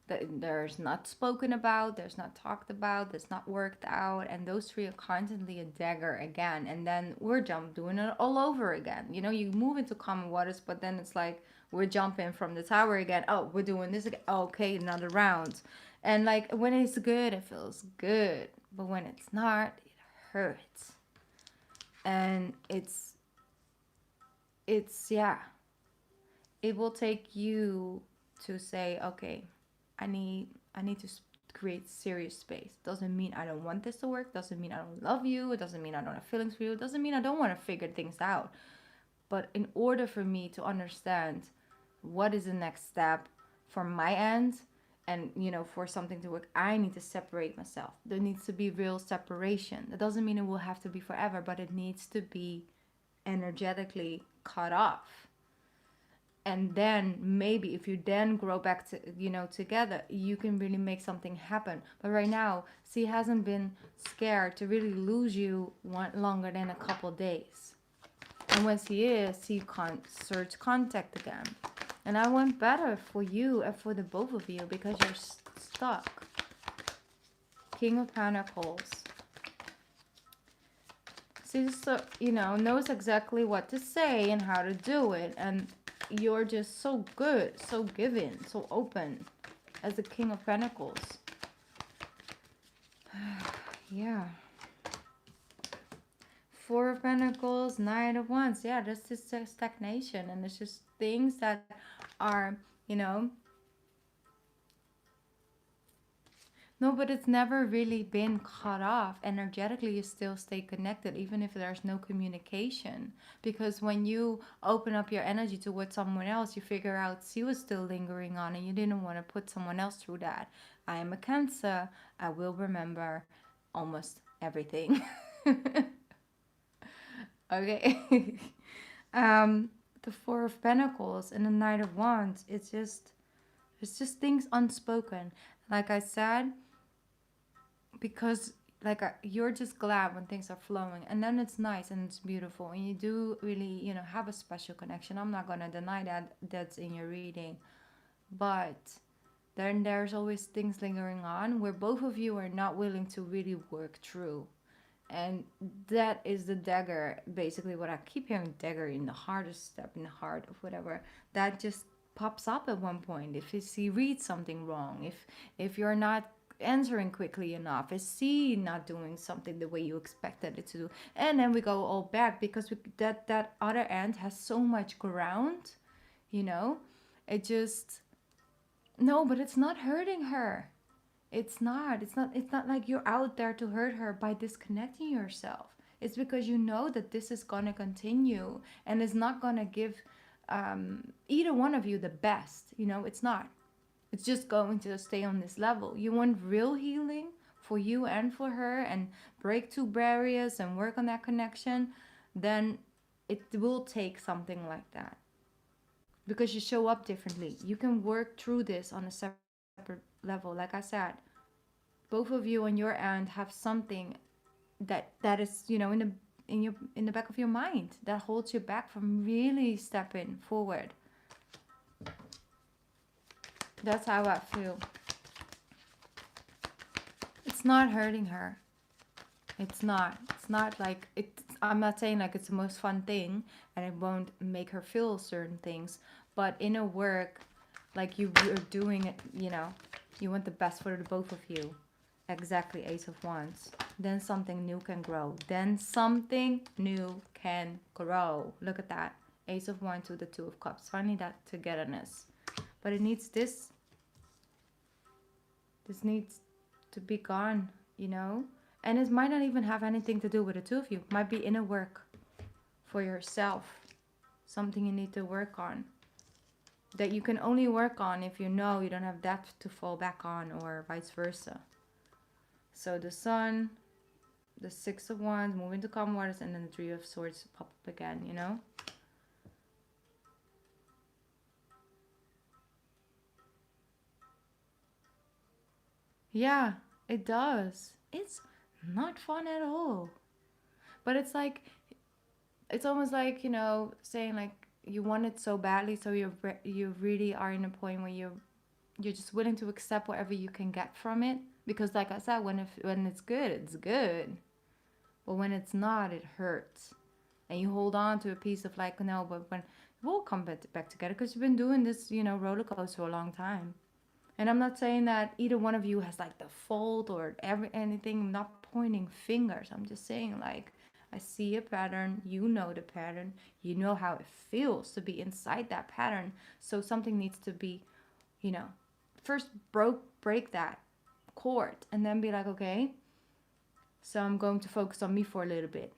Speaker 1: that there's not spoken about, there's not talked about, that's not worked out, and those 3 are constantly a dagger again. And then we're doing it all over again. You know, you move into calmer waters, but then it's like we're jumping from the tower again. Oh, we're doing this again. Okay, another round. And like when it's good, it feels good, but when it's not, hurts. And it's yeah, it will take you to say, okay, I need to create serious space. Doesn't mean I don't want this to work, doesn't mean I don't love you, it doesn't mean I don't have feelings for you, it doesn't mean I don't want to figure things out. But in order for me to understand what is the next step from my end, and you know, for something to work, I need to separate myself. There needs to be real separation. That doesn't mean it will have to be forever, but it needs to be energetically cut off. And then maybe if you then grow back to, you know, together, you can really make something happen. But right now, she hasn't been scared to really lose you longer than a couple days. And when she is, she can't search contact again. And I want better for you and for the both of you, because you're stuck. King of Pentacles. She just, you know, knows exactly what to say and how to do it. And you're just so good, so giving, so open as the King of Pentacles. Yeah. 4 of Pentacles, 9 of Wands. Yeah, there's this stagnation, and it's just things that are, you know, no, but it's never really been cut off. Energetically, you still stay connected, even if there's no communication. Because when you open up your energy towards someone else, you figure out she was still lingering on and you didn't want to put someone else through that. I am a Cancer. I will remember almost everything. Okay. The 4 of Pentacles and the Knight of Wands. It's just things unspoken. Like I said, because like you're just glad when things are flowing, and then it's nice and it's beautiful, and you do really, you know, have a special connection. I'm not gonna deny that that's in your reading, but then there's always things lingering on where both of you are not willing to really work through. And that is the dagger, basically. What I keep hearing, dagger in the hardest step, in the heart of whatever, that just pops up at one point. If you read something wrong, if you're not answering quickly enough, is C not doing something the way you expected it to do, and then we go all back because that other end has so much ground, you know. It just, no, but it's not hurting her. It's not like you're out there to hurt her by disconnecting yourself. It's because you know that this is gonna continue and it's not gonna give either one of you the best. You know, it's not. It's just going to stay on this level. You want real healing for you and for her, and break 2 barriers and work on that connection, then it will take something like that. Because you show up differently. You can work through this on a separate level. Like I said, both of you on your end have something that is, you know, in the back of your mind that holds you back from really stepping forward. That's how I feel. It's not hurting her. It's not. It's not like it's. I'm not saying like it's the most fun thing, and it won't make her feel certain things. But in a work, like you're doing it, you know, you want the best for the both of you. Exactly, Ace of Wands. Then something new can grow. Then something new can grow. Look at that. Ace of Wands to the Two of Cups. Finally that togetherness. But it needs this. This needs to be gone, you know? And it might not even have anything to do with the two of you. It might be inner work for yourself. Something you need to work on. That you can only work on if you know you don't have that to fall back on, or vice versa. So the Sun, the Six of Wands, move into calm waters, and then the Three of Swords pop up again, you know? Yeah, it does. It's not fun at all. But it's like, it's almost like, you know, saying like you want it so badly, so you really are in a point where you're just willing to accept whatever you can get from it, because like I said, when it's good, it's good. But when it's not, it hurts. And you hold on to a piece of like, no, but when we'll come back together, because you've been doing this, you know, roller coaster for a long time. And I'm not saying that either one of you has like the fault or anything. I'm not pointing fingers. I'm just saying like, I see a pattern. You know the pattern. You know how it feels to be inside that pattern. So something needs to be, you know, first break that cord, and then be like, okay, so I'm going to focus on me for a little bit.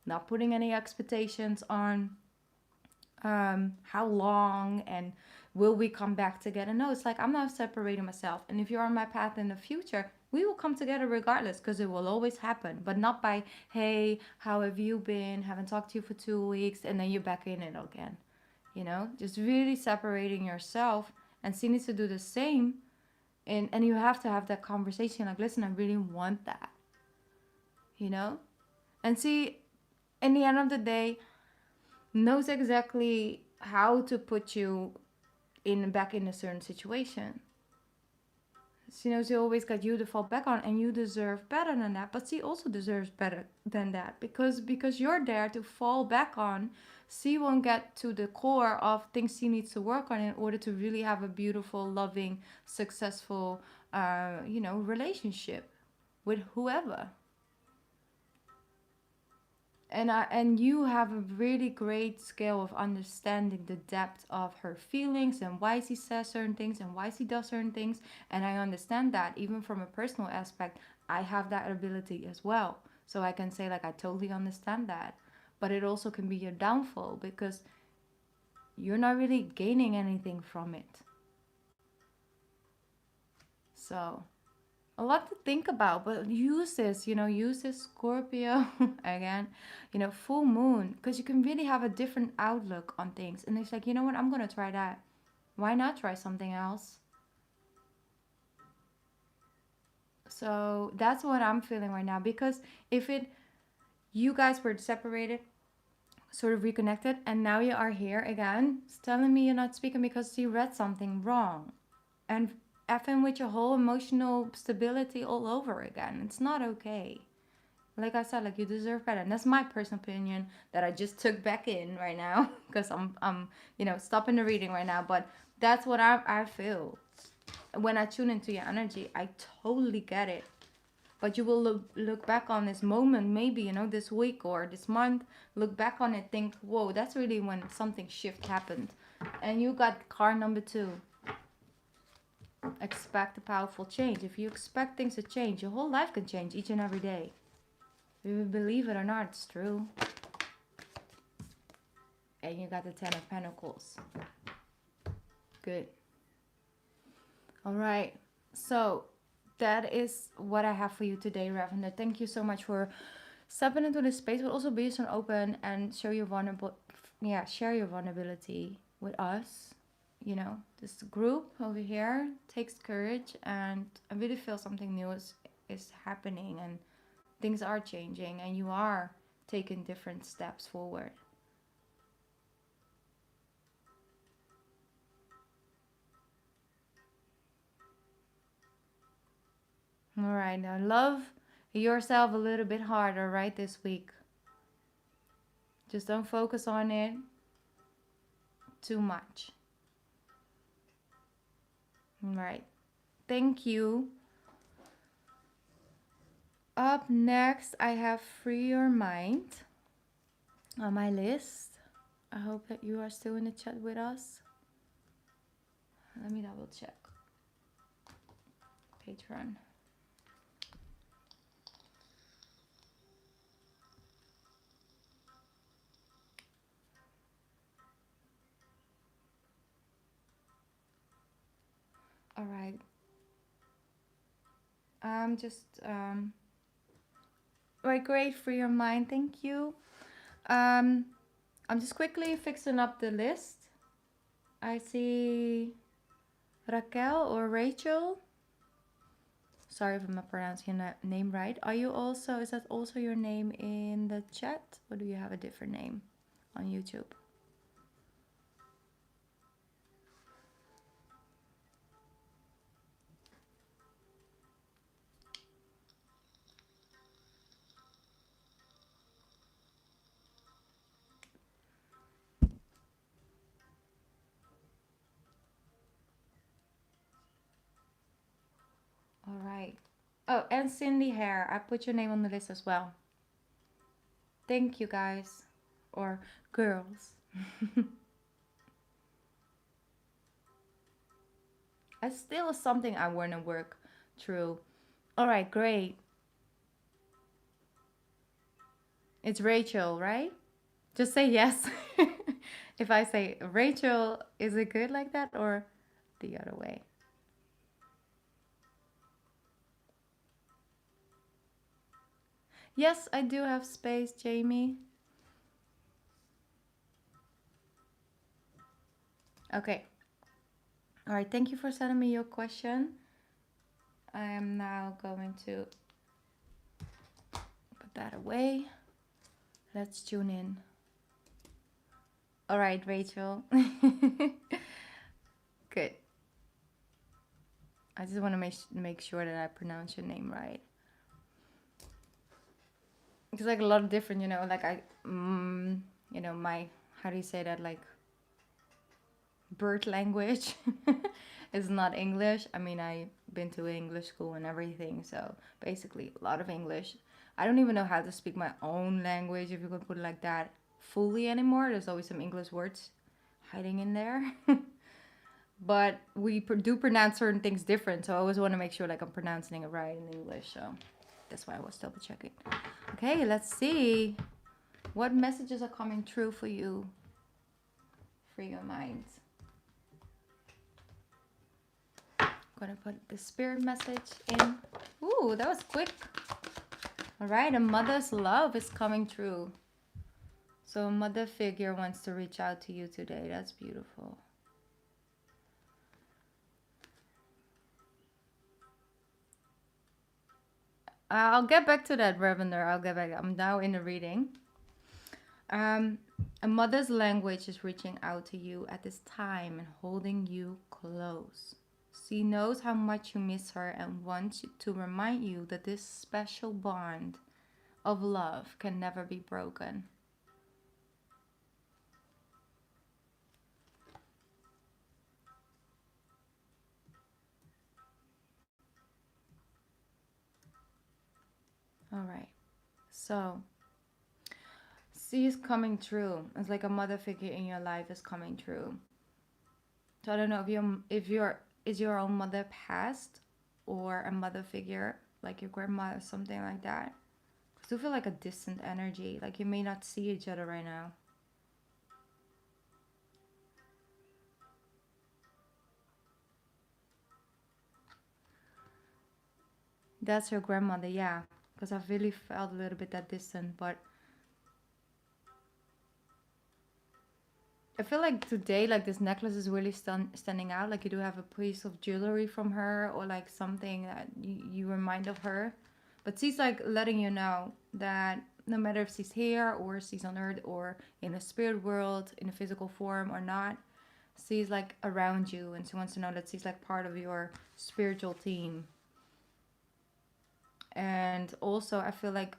Speaker 1: Not putting any expectations on how long and will we come back together. No, it's like I'm not separating myself, and if you're on my path in the future, we will come together regardless, because it will always happen. But not by, hey, how have you been, haven't talked to you for 2 weeks, and then you're back in it again, you know. Just really separating yourself, and she needs to do the same. And you have to have that conversation like, listen, I really want that, you know. And see, in the end of the day, knows exactly how to put you back in a certain situation. She knows she always got you to fall back on, and you deserve better than that. But she also deserves better than that, because you're there to fall back on. She won't get to the core of things she needs to work on in order to really have a beautiful, loving, successful, you know, relationship with whoever. And you have a really great skill of understanding the depth of her feelings and why she says certain things and why she does certain things. And I understand that even from a personal aspect, I have that ability as well. So I can say like, I totally understand that. But it also can be your downfall, because you're not really gaining anything from it. So a lot to think about, but use this, you know, use this Scorpio again, you know, full moon, because you can really have a different outlook on things. And it's like, you know what, I'm gonna try that. Why not try something else? So that's what I'm feeling right now, because if you guys were separated, sort of reconnected, and now you are here again, it's telling me you're not speaking because you read something wrong. And effing with your whole emotional stability all over again. It's not okay. Like I said, like, you deserve better. And that's my personal opinion that I just took back in right now, because I'm you know, stopping the reading right now. But that's what I feel when I tune into your energy. I totally get it. But you will look back on this moment, maybe, you know, this week or this month, look back on it, think, whoa, that's really when something shift happened. And you got card number 2. Expect a powerful change. If you expect things to change, your whole life can change each and every day. If you believe it or not, it's true. And you got the 10 of Pentacles. Good. All right. So that is what I have for you today, Revender. Thank you so much for stepping into this space, but also be so open and share your vulnerability with us. You know, this group over here takes courage, and I really feel something new is happening, and things are changing, and you are taking different steps forward. All right, now love yourself a little bit harder, right, this week. Just don't focus on it too much. All right, thank you. Up next, I have Free Your Mind on my list. I hope that you are still in the chat with us. Let me double check. Patreon. All right. I'm just right, great. Free Your Mind. Thank you. I'm just quickly fixing up the list. I see Raquel or Rachel. Sorry if I'm not pronouncing your name right. Are you also, is that also your name in the chat? Or do you have a different name on YouTube? All right. Oh, and Cindy Hare. I put your name on the list as well. Thank you, guys. Or girls. It's still something I want to work through. All right, great. It's Rachel, right? Just say yes. If I say Rachel, is it good like that or the other way? Yes, I do have space, Jamie. Okay. All right, thank you for sending me your question. I am now going to put that away. Let's tune in. All right, Rachel. Good. I just want to make sure that I pronounce your name right. It's like a lot of different, like my, how do you say that, like birth language is not English. I mean, I've been to English school and everything, so basically a lot of English. I don't even know how to speak my own language, if you could put it like that, fully anymore. There's always some English words hiding in there. But we do pronounce certain things different, so I always want to make sure like I'm pronouncing it right in English, so that's why I was double checking. Okay, let's see what messages are coming true for you. Free your mind. Gonna put the spirit message in. Ooh, that was quick. All right, a mother's love is coming true. So a mother figure wants to reach out to you today. That's beautiful. I'll get back to that, Revender. I'll get back. I'm now in the reading. A mother's language is reaching out to you at this time and holding you close. She knows how much you miss her and wants to remind you that this special bond of love can never be broken. All right. So, she is coming true. It's like a mother figure in your life is coming true. So I don't know is your own mother passed or a mother figure like your grandma or something like that. I do feel like a distant energy, like you may not see each other right now. That's your grandmother, yeah. Because I've really felt a little bit that distant, but I feel like today, like this necklace is really standing out. Like you do have a piece of jewelry from her or like something that you remind of her. But she's like letting you know that no matter if she's here or she's on earth or in a spirit world, in a physical form or not, she's like around you and she wants to know that she's like part of your spiritual team. And also I feel like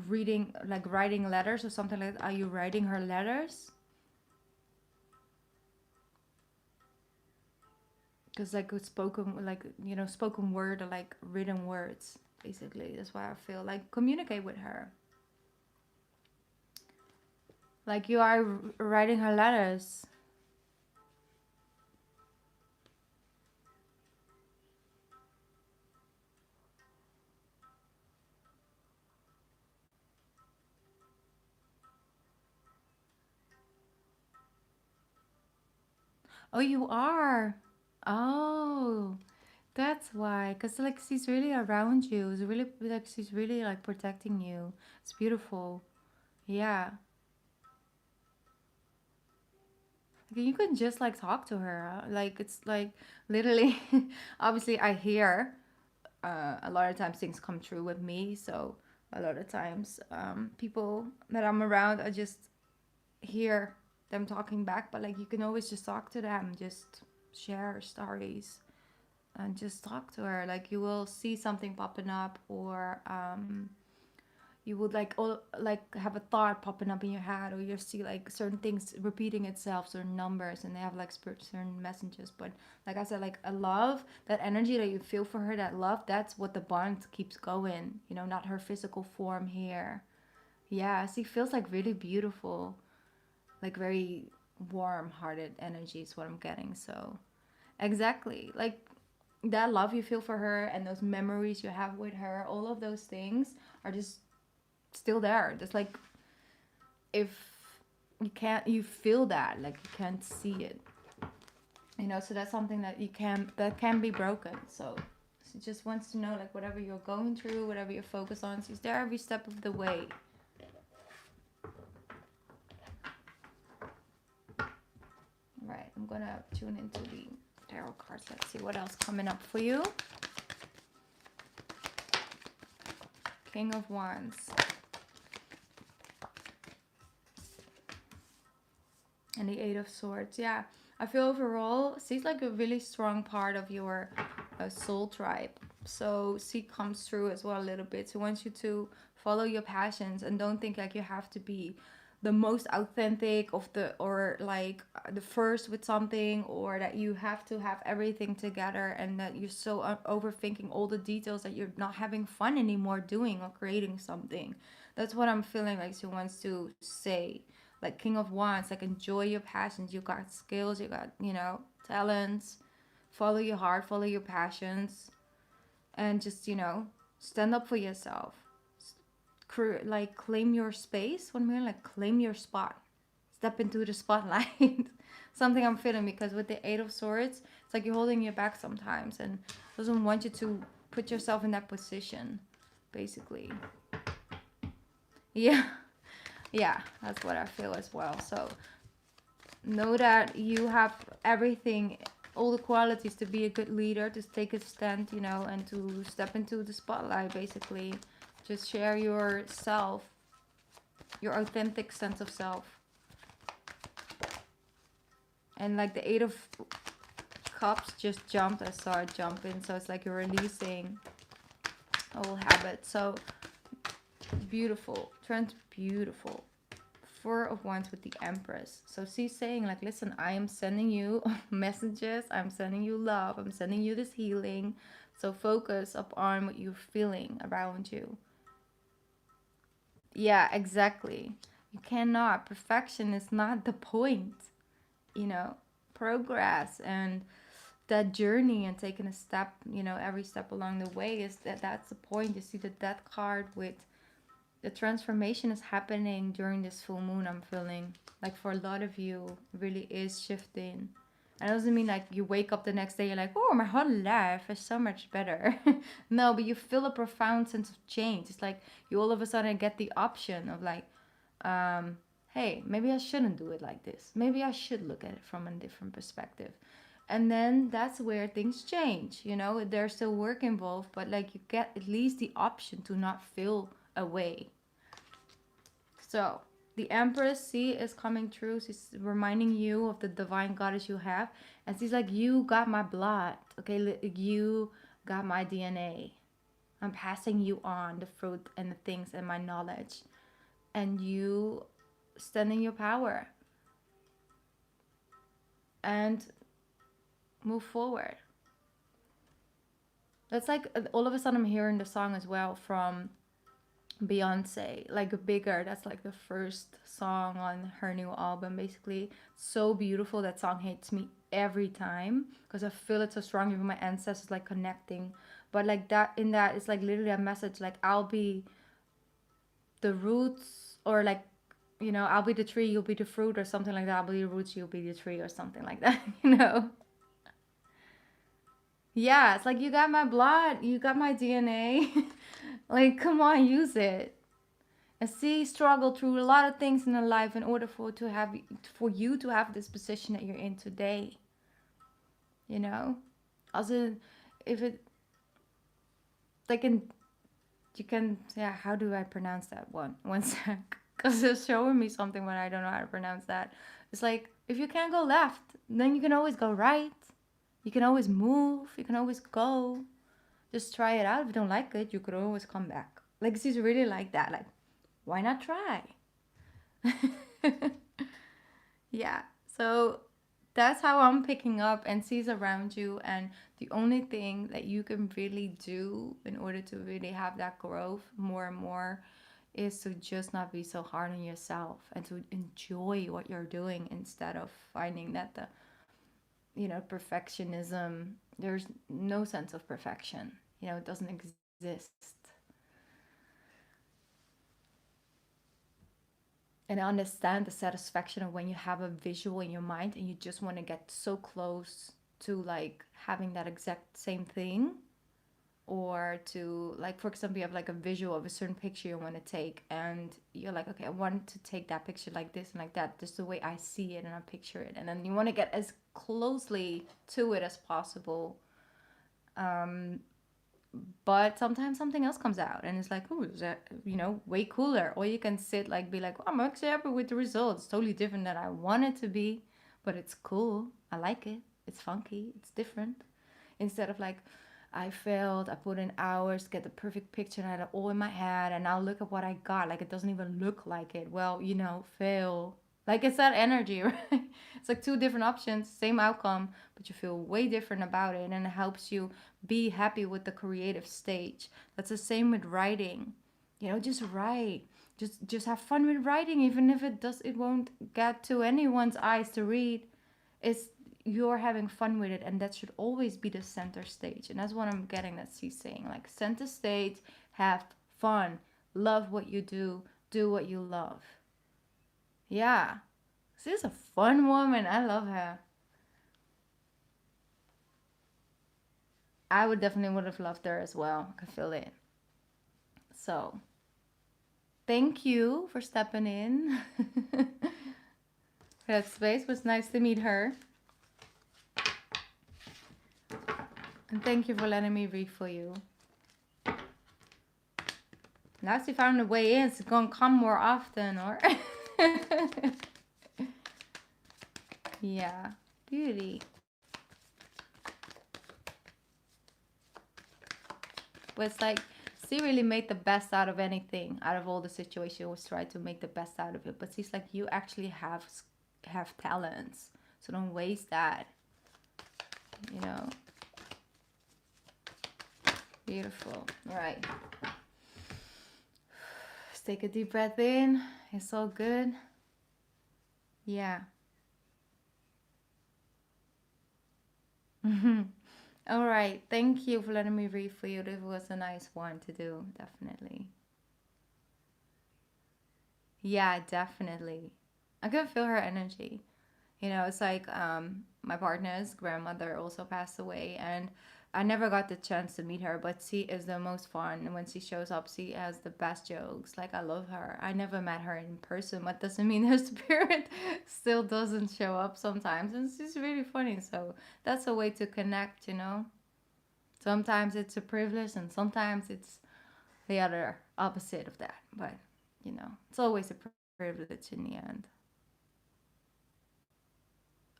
Speaker 1: reading, like writing letters or something like that. Are you writing her letters? Because like with spoken, like, you know, spoken word or like written words, basically. That's why I feel like communicate with her. Like you are writing her letters. Oh, you are. Oh, that's why. Cause like she's really around you. It's really like she's really like protecting you. It's beautiful. Yeah. Like, you can just like talk to her. Like it's like literally. Obviously, I hear. A lot of times things come true with me. So a lot of times, people that I'm around, I just hear them talking back. But like you can always just talk to them. Just share stories and just talk to her. Like you will see something popping up, or you would like like have a thought popping up in your head, or you see like certain things repeating itself, certain numbers, and they have like certain messages. But like I said, like a love, that energy that you feel for her, that love, that's what the bond keeps going. You know, not her physical form here. Yeah, she feels like really beautiful, like very warm hearted energy is what I'm getting. So exactly, like that love you feel for her and those memories you have with her, all of those things are just still there. Just like if you can't, you feel that, like you can't see it, you know. So that's something that you can, that can be broken. So she just wants to know, like whatever you're going through, whatever you're focused on, she's there every step of the way. Right, I'm gonna tune into the tarot cards. Let's see what else coming up for you. King of Wands. And the Eight of Swords. Yeah, I feel overall she's like a really strong part of your soul tribe. So she comes through as well a little bit. She wants you to follow your passions and don't think like you have to be the most authentic of the, or like the first with something, or that you have to have everything together, and that you're so overthinking all the details that you're not having fun anymore doing or creating something. That's what I'm feeling like she wants to say. Like King of Wands, like enjoy your passions. You got skills, you got, you know, talents. Follow your heart, follow your passions, and just, you know, stand up for yourself. Like claim your space. What I mean, like claim your spot. Step into the spotlight. Something I'm feeling, because with the Eight of Swords, it's like you're holding your back sometimes and doesn't want you to put yourself in that position, basically. Yeah. Yeah, that's what I feel as well. So know that you have everything, all the qualities to be a good leader, to take a stand, you know, and to step into the spotlight, basically. Just share yourself, your authentic sense of self. And like the Eight of Cups just jumped, I saw it jumping, so it's like you're releasing old habits. So beautiful, Trent's beautiful. Four of Wands with the Empress. So she's saying like, listen, I am sending you messages, I'm sending you love, I'm sending you this healing. So focus upon what you're feeling around you. Yeah, exactly. You cannot, perfection is not the point, you know. Progress and that journey and taking a step, you know, every step along the way, is that's the point. You see the Death card with the transformation is happening during this full moon. I'm feeling like for a lot of you really is shifting. And it doesn't mean like you wake up the next day, you're like, oh, my whole life is so much better. No, but you feel a profound sense of change. It's like you all of a sudden get the option of like, hey, maybe I shouldn't do it like this. Maybe I should look at it from a different perspective. And then that's where things change. You know, there's still work involved, but like you get at least the option to not feel away. So the Empress, see, is coming through. She's reminding you of the divine goddess you have. And she's like, you got my blood. Okay, you got my DNA. I'm passing you on the fruit and the things and my knowledge. And you stand in your power and move forward. That's like all of a sudden I'm hearing the song as well from Beyonce, like Bigger. That's like the first song on her new album. Basically, so beautiful. That song hits me every time because I feel it so strong. Even my ancestors like connecting, but like that in that it's like literally a message. Like I'll be the roots, or like I'll be the tree, you'll be the fruit, or something like that. I'll be the roots, you'll be the tree, or something like that. Yeah, it's like you got my blood, you got my DNA. Like, come on, use it. And see, struggle through a lot of things in a life in order for you to have this position that you're in today. You know, also, if it like in you can, yeah. How do I pronounce that one? One sec, because it's showing me something when I don't know how to pronounce that. It's like if you can't go left, then you can always go right. You can always move. You can always go. Just try it out. If you don't like it, you could always come back. Like she's really like that. Like, why not try? Yeah. So that's how I'm picking up and sees around you. And the only thing that you can really do in order to really have that growth more and more is to just not be so hard on yourself and to enjoy what you're doing instead of finding that perfectionism, there's no sense of perfection. It doesn't exist. And I understand the satisfaction of when you have a visual in your mind and you just want to get so close to like having that exact same thing, or to, like, for example, you have like a visual of a certain picture you want to take and you're like, okay, I want to take that picture like this and like that, just the way I see it and I picture it, and then you want to get as closely to it as possible. um but sometimes something else comes out and it's like, oh, is that way cooler, or you can sit like be like, oh, I'm actually happy with the results. It's totally different than I want it to be, but it's cool, I like it, it's funky, it's different. Instead of like, I failed, I put in hours to get the perfect picture and I had it all in my head and now look at what I got, like it doesn't even look like it. Well, fail. Like it's that energy, right? It's like two different options, same outcome, but you feel way different about it, and it helps you be happy with the creative stage. That's the same with writing. Just write. Just have fun with writing, even if it won't get to anyone's eyes to read. It's You're having fun with it, and that should always be the center stage. And that's what I'm getting that she's saying, like, center stage, have fun, love what you do what you love. Yeah, she's a fun woman, I love her. I would definitely would have loved her as well. I can feel it. So thank you for stepping in. That space was nice to meet her. And thank you for letting me read for you. Now she found a way in, it's gonna come more often, or yeah, beauty. But it's like she really made the best out of anything, out of all the situation. Was try to make the best out of it. But she's like, you actually have talents, so don't waste that. Beautiful. All right. Let's take a deep breath in. It's all good. Yeah. All right. Thank you for letting me read for you. This was a nice one to do, definitely. Yeah, definitely. I can feel her energy. It's like my partner's grandmother also passed away, and I never got the chance to meet her, but she is the most fun. And when she shows up, she has the best jokes. Like, I love her. I never met her in person, but doesn't mean her spirit still doesn't show up sometimes. And she's really funny. So that's a way to connect. Sometimes it's a privilege, and sometimes it's the other opposite of that. But, it's always a privilege in the end.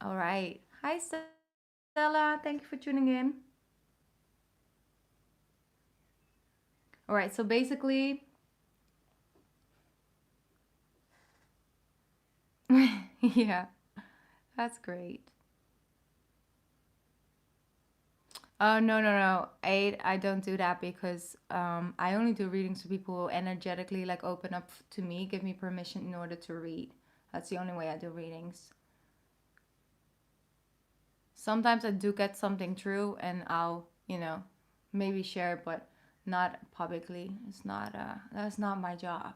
Speaker 1: All right. Hi, Stella. Thank you for tuning in. All right, so basically, yeah, that's great. Oh, no, no, no. I don't do that because I only do readings to people who energetically like open up to me, give me permission in order to read. That's the only way I do readings. Sometimes I do get something true and I'll, maybe share, but not publicly. It's not that's not my job.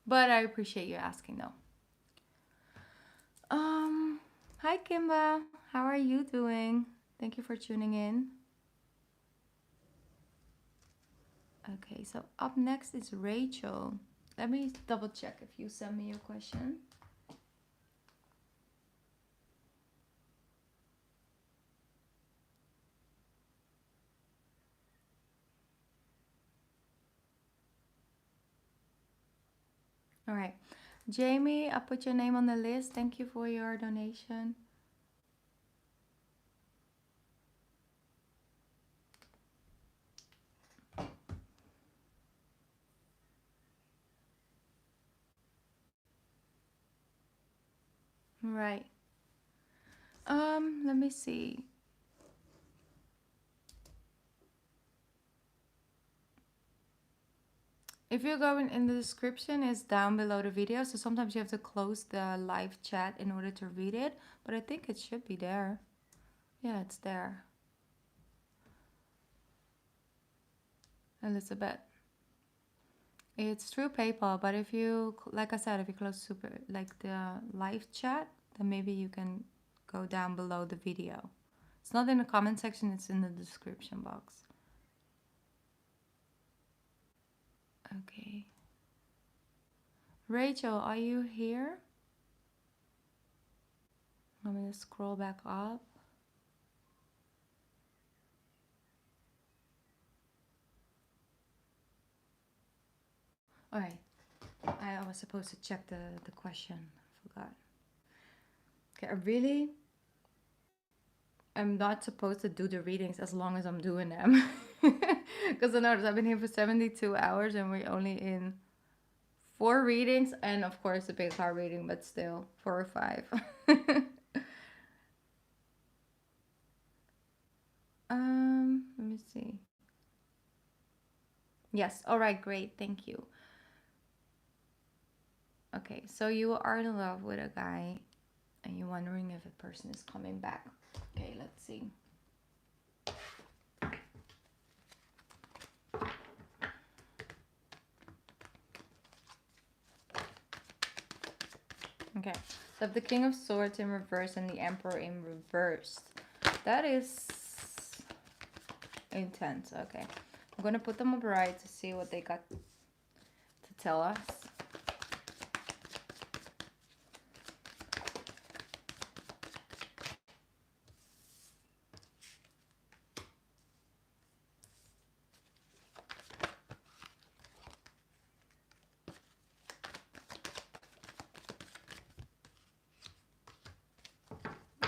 Speaker 1: But I appreciate you asking though. Hi Kimba. How are you doing? Thank you for tuning in. Okay, so up next is Rachel. Let me double check if you send me your question. All right. Jamie, I put your name on the list. Thank you for your donation. Right. Let me see. If you're going in the description, it's down below the video. So sometimes you have to close the live chat in order to read it. But I think it should be there. Yeah, it's there. Elizabeth. It's through PayPal, but if you, like I said, if you close super like the live chat, then maybe you can go down below the video. It's not in the comment section, it's in the description box. Okay. Rachel, are you here? Let me just scroll back up. All right. I was supposed to check the question. I forgot. Okay, I really am not supposed to do the readings as long as I'm doing them. Because I noticed I've been here for 72 hours and we're only in 4 readings. And of course, a big card reading, but still 4 or 5. Let me see. Yes. All right. Great. Thank you. Okay. So you are in love with a guy and you're wondering if a person is coming back. Okay. Let's see. Okay, so the King of Swords in reverse and the Emperor in reverse. That is intense. Okay, I'm gonna put them upright to see what they got to tell us.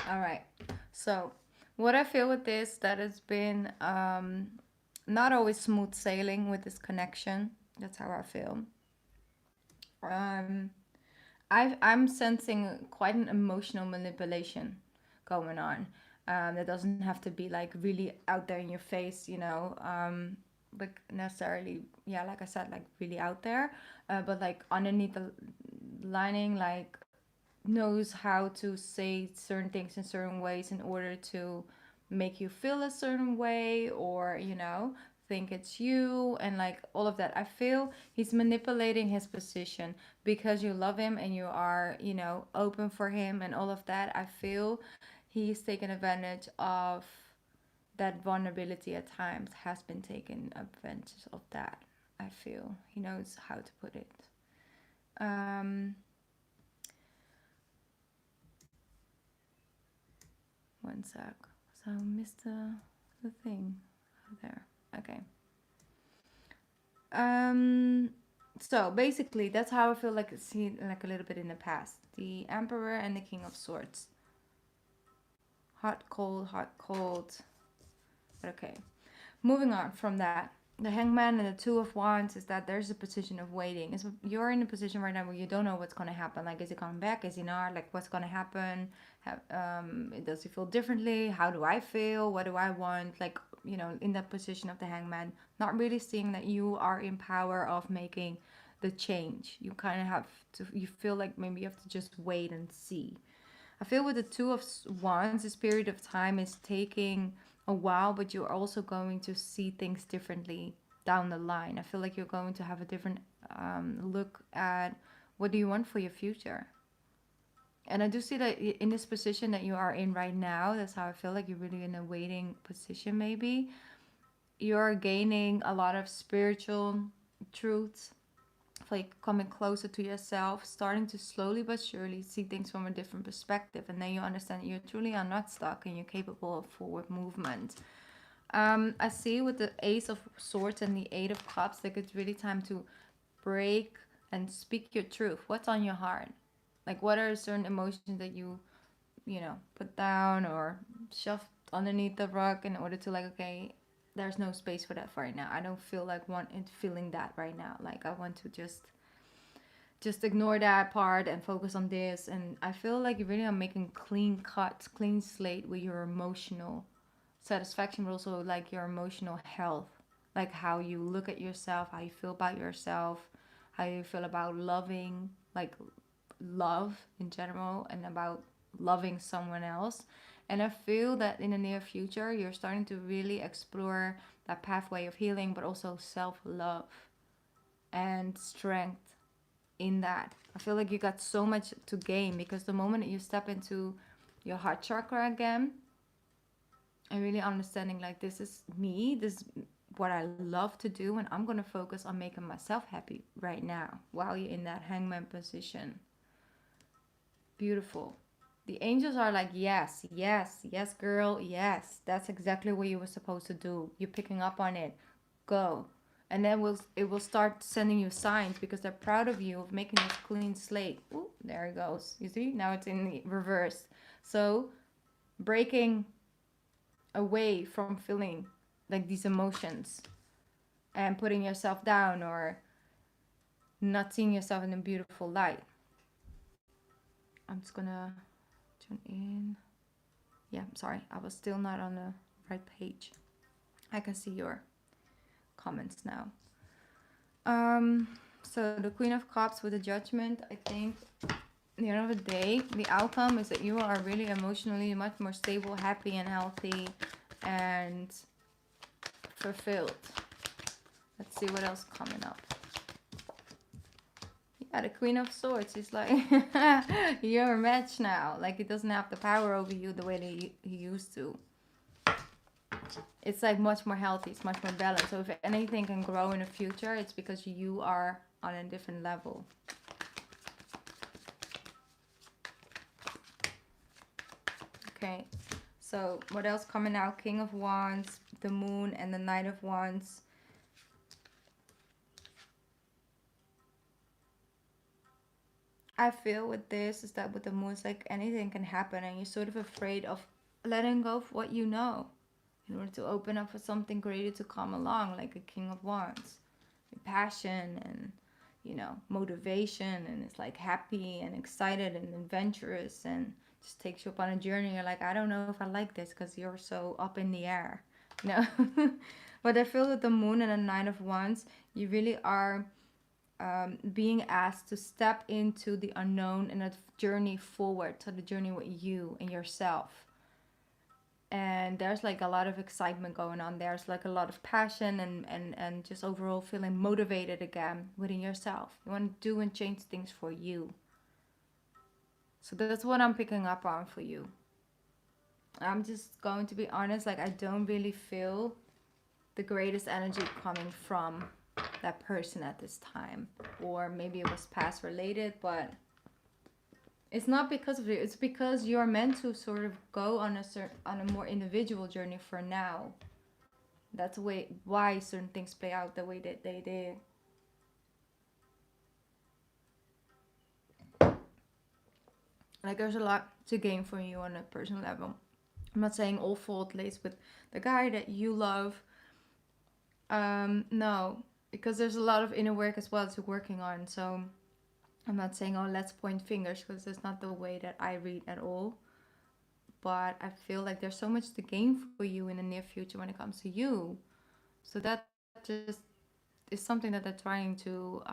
Speaker 1: All right, so what I feel with this, that has been not always smooth sailing with this connection. That's how I feel. I'm sensing quite an emotional manipulation going on. That doesn't have to be like really out there in your face, like necessarily, yeah, like I said, like really out there, but like underneath the lining, like knows how to say certain things in certain ways in order to make you feel a certain way, or think it's you, and like all of that. I feel he's manipulating his position because you love him and you are open for him and all of that. I feel he's taken advantage of that vulnerability at times, has been taken advantage of that. I feel he knows how to put it. One sec. So I missed the thing there. Okay. So basically, that's how I feel like it's seen like a little bit in the past. The Emperor and the King of Swords. Hot, cold, hot, cold. Okay. Moving on from that, the Hangman and the Two of Wands is that there's a position of waiting. You're in a position right now where you don't know what's going to happen. Like, is he coming back? Is he not? Like, what's going to happen? Does he feel differently? How do I feel? What do I want? Like, you know, in that position of the Hangman, not really seeing that you are in power of making the change. You kind of have to, you feel like maybe you have to just wait and see. I feel with the Two of Wands, this period of time is taking a while, but you're also going to see things differently down the line. I feel like you're going to have a different look at what do you want for your future. And I do see that in this position that you are in right now, that's how I feel like you're really in a waiting position maybe. You're gaining a lot of spiritual truths, like coming closer to yourself, starting to slowly but surely see things from a different perspective, and then you understand that you truly are not stuck and you're capable of forward movement. I see with the Ace of Swords and the Eight of Cups, like it's really time to break and speak your truth. What's on your heart? Like, what are certain emotions that you know, put down or shoved underneath the rug in order to, like, okay, there's no space for that for right now. I don't feel like feeling that right now. Like, I want to just ignore that part and focus on this. And I feel like you really are making clean cuts, clean slate with your emotional satisfaction, but also like your emotional health, like how you look at yourself, how you feel about yourself, how you feel about loving, like love in general, and about loving someone else. And I feel that in the near future, you're starting to really explore that pathway of healing, but also self love and strength in that. I feel like you got so much to gain because the moment that you step into your heart chakra again, and really understanding like this is me, this is what I love to do, and I'm gonna focus on making myself happy right now while you're in that hangman position. Beautiful. The angels are like, yes, yes, yes, girl, yes. That's exactly what you were supposed to do. You're picking up on it. Go. And then it will start sending you signs because they're proud of you of making this clean slate. Ooh, there it goes. You see? Now it's in the reverse. So breaking away from feeling like these emotions and putting yourself down or not seeing yourself in a beautiful light. I'm just gonna tune in. Yeah, I'm sorry, I was still not on the right page. I can see your comments now. So the Queen of Cups with the Judgment, I think at the end of the day, the outcome is that you are really emotionally much more stable, happy and healthy and fulfilled. Let's see what else coming up. Yeah, the Queen of Swords is like, you're a match now. Like, he doesn't have the power over you the way that he used to. It's like much more healthy, it's much more balanced. So if anything can grow in the future, it's because you are on a different level. Okay, so what else coming out? King of Wands, the Moon, and the Knight of Wands. I feel with this is that with the Moon, it's like anything can happen and you're sort of afraid of letting go of what you know in order to open up for something greater to come along, like a King of Wands. Passion and, you know, motivation, and it's like happy and excited and adventurous and just takes you up on a journey. You're like, I don't know if I like this because you're so up in the air, you know. But I feel with the Moon and the Nine of Wands, you really are being asked to step into the unknown and a journey forward to the journey with you and yourself. And there's like a lot of excitement going on. There's like a lot of passion and just overall feeling motivated again within yourself. You want to do and change things for you. So that's what I'm picking up on for you. I'm just going to be honest, like I don't really feel the greatest energy coming from that person at this time. Or maybe it was past related, but it's not because of it. It's because you're meant to sort of go on a more individual journey for now. That's why certain things play out the way that they did. Like there's a lot to gain from you on a personal level. I'm not saying all fault lays with the guy that you love, No, because there's a lot of inner work as well to working on. So I'm not saying, oh, let's point fingers, because that's not the way that I read at all. But I feel like there's so much to gain for you in the near future when it comes to you. So that just is something that they're trying to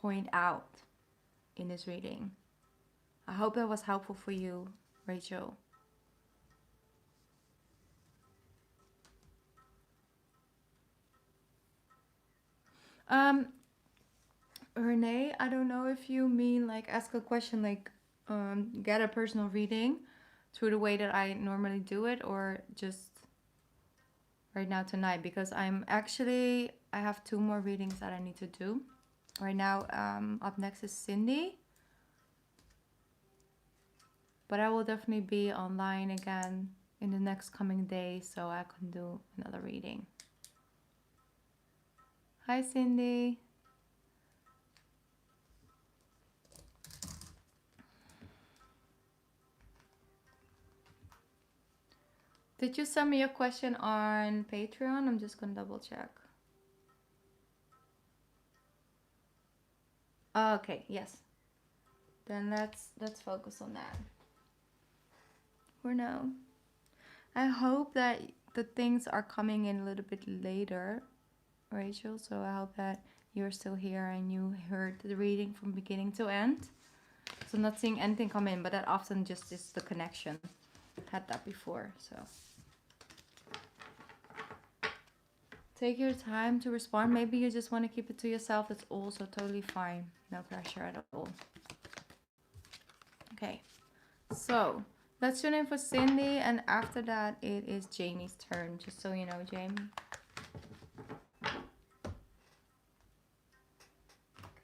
Speaker 1: point out in this reading. I hope that was helpful for you, Rachel. Um, Renee, I don't know if you mean like ask a question, like get a personal reading through the way that I normally do it, or just right now tonight, because I have 2 more readings that I need to do. Right now, up next is Cindy, but I will definitely be online again in the next coming days, so I can do another reading. Hi, Cindy. Did you send me a question on Patreon? I'm just gonna double check. Okay, yes. Then let's focus on that for now. I hope that the things are coming in a little bit later, Rachel. So I hope that you're still here and you heard the reading from beginning to end. So I'm not seeing anything come in, but that often just is the connection. Had that before, so. Take your time to respond. Maybe you just want to keep it to yourself. That's also totally fine. No pressure at all. Okay, so let's tune in for Cindy, and after that it is Jamie's turn, just so you know, Jamie. Okay,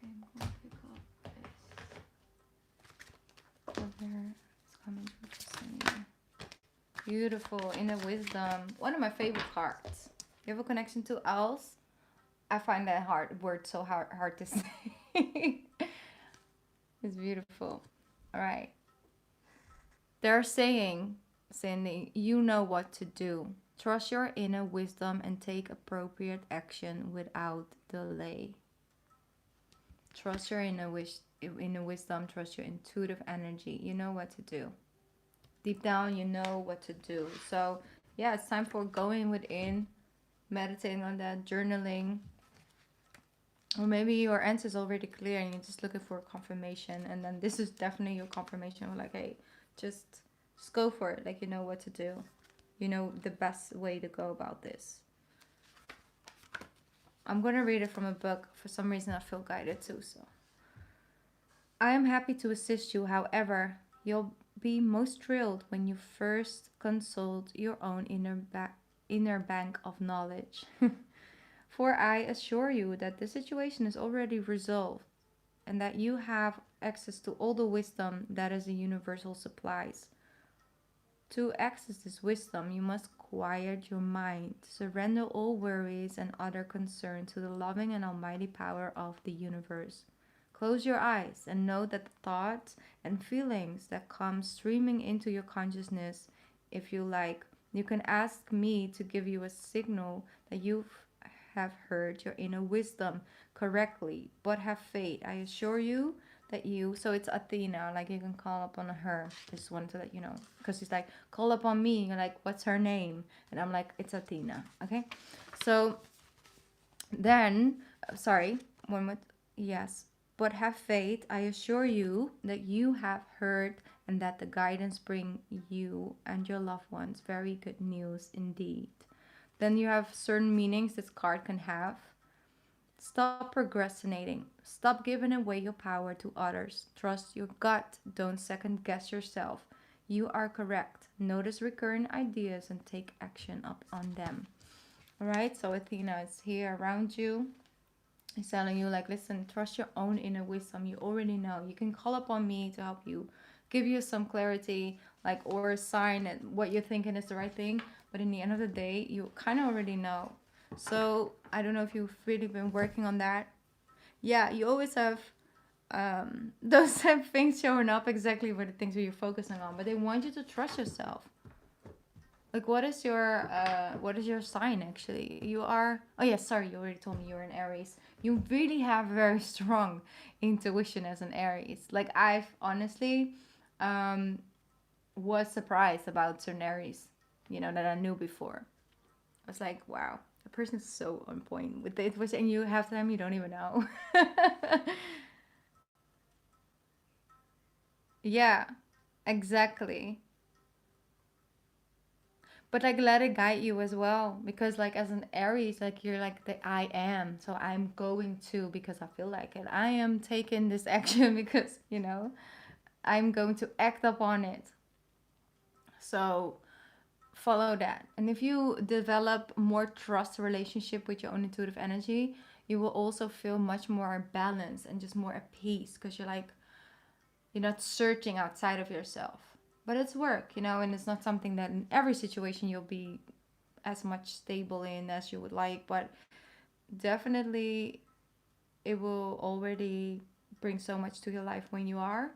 Speaker 1: I'm going to pick up this. Over. It's coming for Cindy. Beautiful, inner wisdom. One of my favorite cards. You have a connection to owls? I find that word so hard to say. It's beautiful. All right. They're saying, Cindy, you know what to do. Trust your inner wisdom and take appropriate action without delay. Trust your inner wisdom. Trust your intuitive energy. You know what to do. Deep down, you know what to do. So, yeah, it's time for going within, meditating on that, journaling. Or maybe your answer is already clear and you're just looking for confirmation. And then this is definitely your confirmation. We're like, hey, just go for it. Like, you know what to do. You know the best way to go about this. I'm going to read it from a book. For some reason, I feel guided too. So, I am happy to assist you. However, you'll be most thrilled when you first consult your own inner bank of knowledge. For I assure you that the situation is already resolved and that you have access to all the wisdom that is a universal supplies. To access this wisdom, you must quiet your mind, surrender all worries and other concern to the loving and almighty power of the universe. Close your eyes and know that the thoughts and feelings that come streaming into your consciousness, if you like, you can ask me to give you a signal that you have heard your inner wisdom correctly, but have faith. I assure you that you, so it's Athena, like you can call upon her. Just wanted to let you know, because she's like, call upon me. You're like, what's her name? And I'm like, it's Athena. Okay, so then, sorry, one more, yes, but have faith. I assure you that you have heard and that the guidance bring you and your loved ones very good news indeed. Then you have certain meanings this card can have. Stop procrastinating. Stop giving away your power to others. Trust your gut. Don't second guess yourself. You are correct. Notice recurrent ideas and take action up on them. Alright, so Athena is here around you. He's telling you, like, listen, trust your own inner wisdom. You already know. You can call upon me to help you, give you some clarity, like, or a sign that what you're thinking is the right thing. But in the end of the day, you kind of already know. So I don't know if you've really been working on that. Yeah, you always have those type of things showing up exactly where the things that you're focusing on. But they want you to trust yourself. Like, what is your sign actually? You are, oh yeah, sorry, you already told me you're an Aries. You really have very strong intuition as an Aries. Like, I've honestly was surprised about certain Aries, you know, that I knew before. I was like, wow, the person's so on point with the intuition, and you have them you don't even know. Yeah, exactly. But like let it guide you as well, because like as an Aries, like you're like the I am, so I'm going to, because I feel like it, I am taking this action because, you know, I'm going to act upon it. So follow that. And if you develop more trust relationship with your own intuitive energy, you will also feel much more balanced and just more at peace, because you're like, you're not searching outside of yourself. But it's work, you know, and it's not something that in every situation you'll be as much stable in as you would like, but definitely it will already bring so much to your life when you are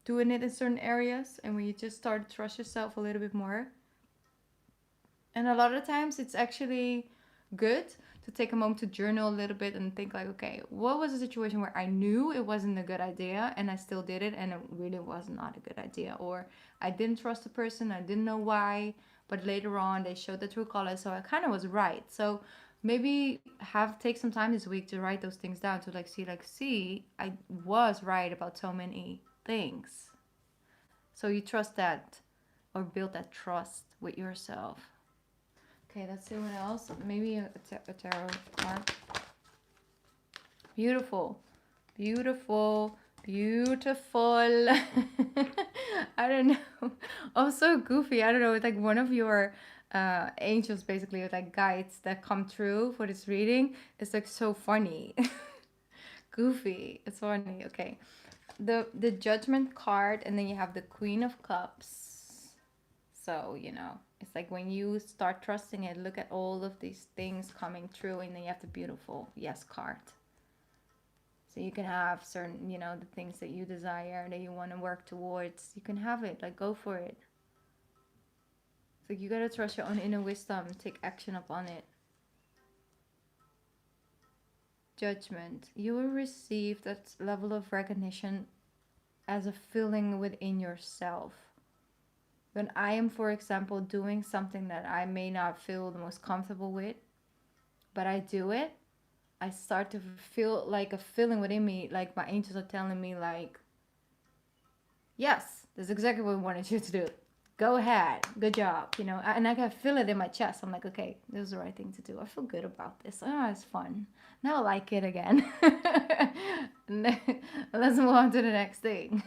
Speaker 1: doing it in certain areas, and when you just start to trust yourself a little bit more. And a lot of times it's actually good to take a moment to journal a little bit and think like, okay, what was a situation where I knew it wasn't a good idea and I still did it and it really was not a good idea, or I didn't trust the person, I didn't know why, but later on they showed the true colors, so I kind of was right. So maybe have take some time this week to write those things down, to see I was right about so many things. So you trust that, or build that trust with yourself. Okay, let's see what else. Maybe a tarot card. Beautiful. Beautiful. Beautiful. I don't know. Oh, so goofy. I don't know. It's like one of your angels, basically, or like guides that come true for this reading. It's like so funny. Goofy. It's funny. Okay. The Judgment card, and then you have the Queen of Cups. So, you know, it's like when you start trusting it, look at all of these things coming true, and then you have the beautiful Yes card. So you can have certain, you know, the things that you desire, that you want to work towards. You can have it, like go for it. So you gotta trust your own inner wisdom, take action upon it. Judgment. You will receive that level of recognition as a feeling within yourself. When I am, for example, doing something that I may not feel the most comfortable with, but I do it, I start to feel like a feeling within me, like my angels are telling me, like, yes, that's exactly what we wanted you to do. Go ahead, good job, you know. And I can feel it in my chest. I'm like, okay, this is the right thing to do. I feel good about this. Oh, it's fun. Now I like it again. Let's move on to the next thing.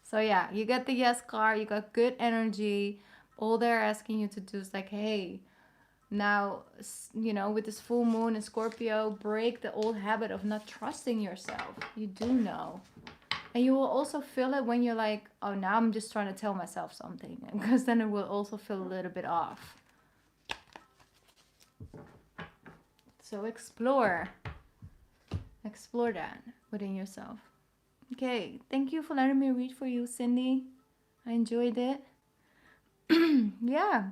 Speaker 1: So yeah, you get the yes card. You got good energy. All they're asking you to do is like, hey, now, you know, with this full moon in Scorpio, break the old habit of not trusting yourself. You do know. And you will also feel it when you're like, oh, now I'm just trying to tell myself something. Because then it will also feel a little bit off. So explore. Explore that within yourself. Okay, thank you for letting me read for you, Cindy. I enjoyed it. Yeah.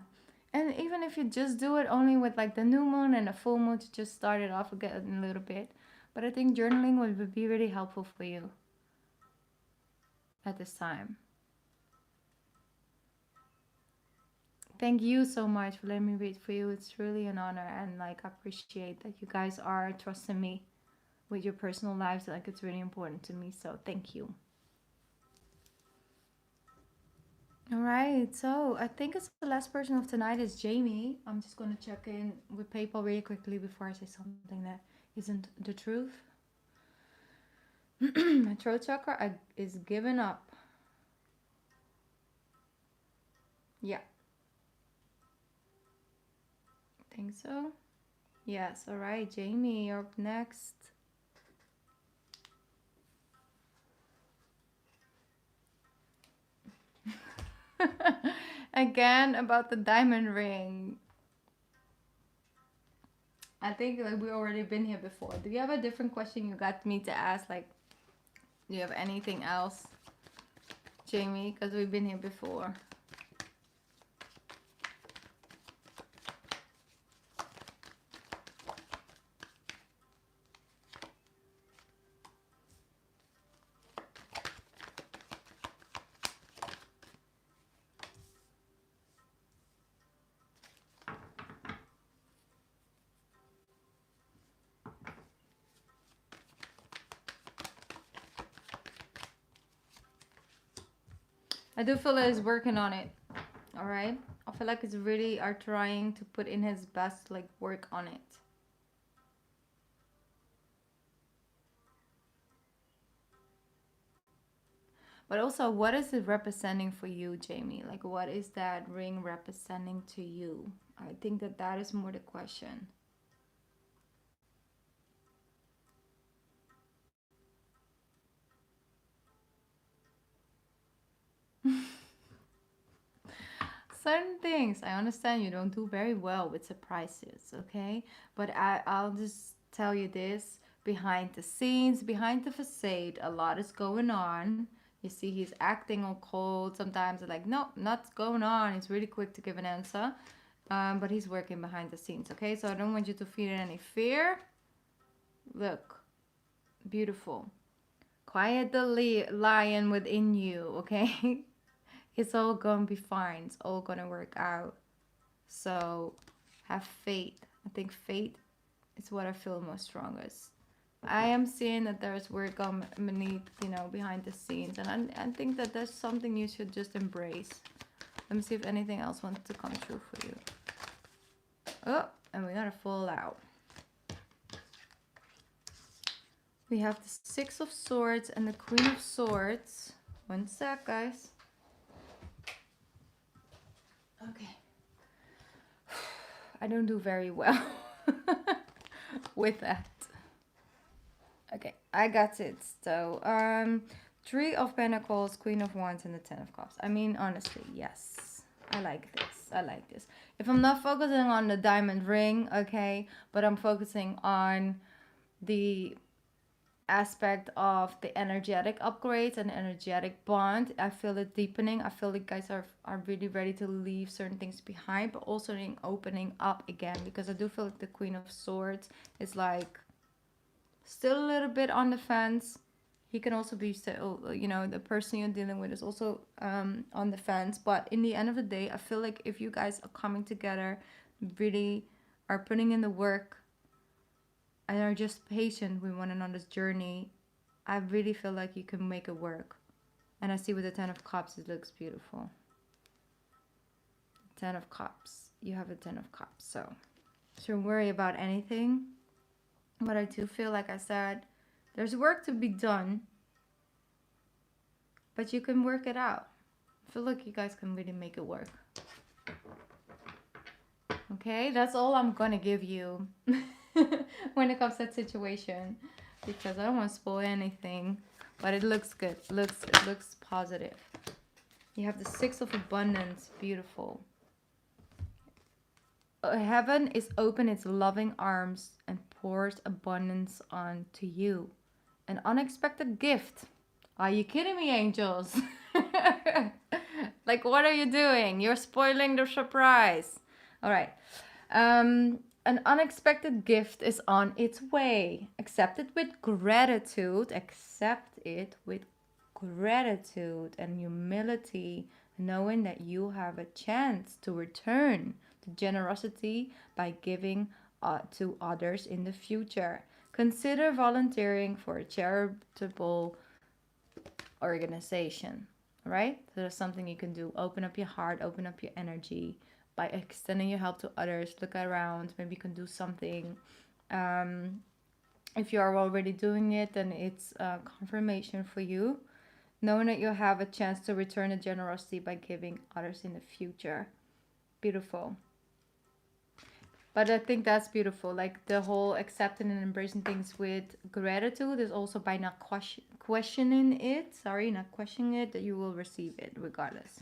Speaker 1: And even if you just do it only with like the new moon and the full moon, to just start it off again a little bit. But I think journaling would be really helpful for you at this time. Thank you so much for letting me read for you. It's really an honor, and like I appreciate that you guys are trusting me with your personal lives. Like it's really important to me. So thank you. All right, so I think it's the last person of tonight is Jamie. I'm just going to check in with PayPal really quickly before I say something that isn't the truth. My throat chakra is giving up. Yeah, I think so. Yes, all right, Jamie, you're up next. Again, about the diamond ring. I think like we already been here before. Do you have a different question you got me to ask? Like, do you have anything else, Jamie? Because we've been here before. I do feel that he's working on it. All right. I feel like he's really are trying to put in his best, like work on it. But also, what is it representing for you, Jamie? Like, what is that ring representing to you? I think that that is more the question. Certain things, I understand you don't do very well with surprises, okay? But I'll just tell you this, behind the scenes, behind the facade, a lot is going on. You see, he's acting all cold. Sometimes, like, no, not going on. He's really quick to give an answer. But he's working behind the scenes, okay? So I don't want you to feel any fear. Look, beautiful. Quiet the lion within you, okay? It's all gonna be fine. It's all gonna work out. So have faith. I think faith is what I feel most strongest. I am seeing that there's work on beneath, behind the scenes, and I think that that's something you should just embrace. Let me see if anything else wants to come true for you. Oh, and we got a full out. We have the Six of Swords and the Queen of Swords. One sec, guys. Okay. I don't do very well with that. Okay, I got it. So, Three of Pentacles, Queen of Wands, and the Ten of Cups. I mean, honestly, yes. I like this. I like this. If I'm not focusing on the diamond ring, okay, but I'm focusing on the aspect of the energetic upgrades and energetic bond, I feel it deepening. I feel like guys are really ready to leave certain things behind, but also in opening up again, because I do feel like the Queen of Swords is like still a little bit on the fence. He can also be still, the person you're dealing with is also on the fence. But in the end of the day, I feel like if you guys are coming together, really are putting in the work, and are just patient with one another's journey, I really feel like you can make it work. And I see with the Ten of Cups, it looks beautiful. Ten of Cups. You have a Ten of Cups. So shouldn't worry about anything. But I do feel, like I said, there's work to be done. But you can work it out. I feel like you guys can really make it work. Okay, that's all I'm gonna give you when it comes to that situation, because I don't want to spoil anything. But it looks good. It looks positive. You have the Six of Abundance. Beautiful. Heaven is open its loving arms and pours abundance onto you. An unexpected gift. Are you kidding me, angels? Like, what are you doing? You're spoiling the surprise. All right. An unexpected gift is on its way. Accept it with gratitude. Accept it with gratitude and humility, knowing that you have a chance to return to generosity by giving to others in the future. Consider volunteering for a charitable organization, right? So that's something you can do. Open up your heart, open up your energy by extending your help to others. Look around, maybe you can do something. If you are already doing it, then it's confirmation for you, knowing that you'll have a chance to return the generosity by giving others in the future. Beautiful. But I think that's beautiful. Like the whole accepting and embracing things with gratitude is also by not questioning it. Sorry, not questioning it, that you will receive it regardless.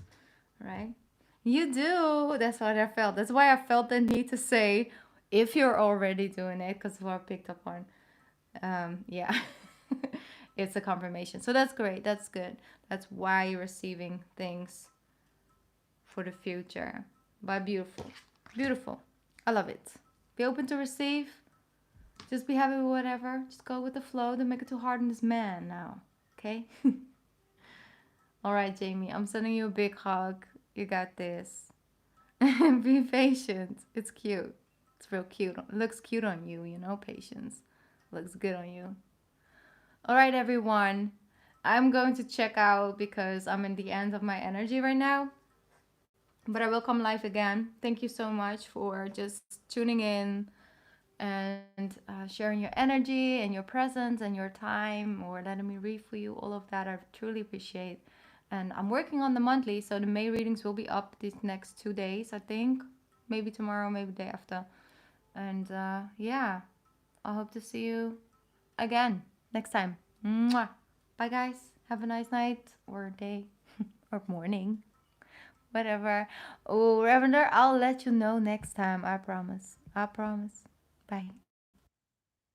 Speaker 1: Right? You do. That's what I felt. That's why I felt the need to say, if you're already doing it, because what I picked up on. Yeah. It's a confirmation. So that's great. That's good. That's why you're receiving things for the future. But beautiful. Beautiful. I love it. Be open to receive. Just be happy with whatever. Just go with the flow. Don't make it too hard on this man now. Okay? All right, Jamie. I'm sending you a big hug. You got this. Be patient. It's cute. It's real cute. It looks cute on you, patience. Looks good on you. All right, everyone. I'm going to check out because I'm in the end of my energy right now. But I will come live again. Thank you so much for just tuning in and sharing your energy and your presence and your time or letting me read for you. All of that I truly appreciate. And I'm working on the monthly, so the May readings will be up these next 2 days, I think. Maybe tomorrow, maybe the day after. And yeah, I hope to see you again next time. Mwah. Bye, guys. Have a nice night or day or morning, whatever. Oh, Revender, I'll let you know next time. I promise. I promise. Bye.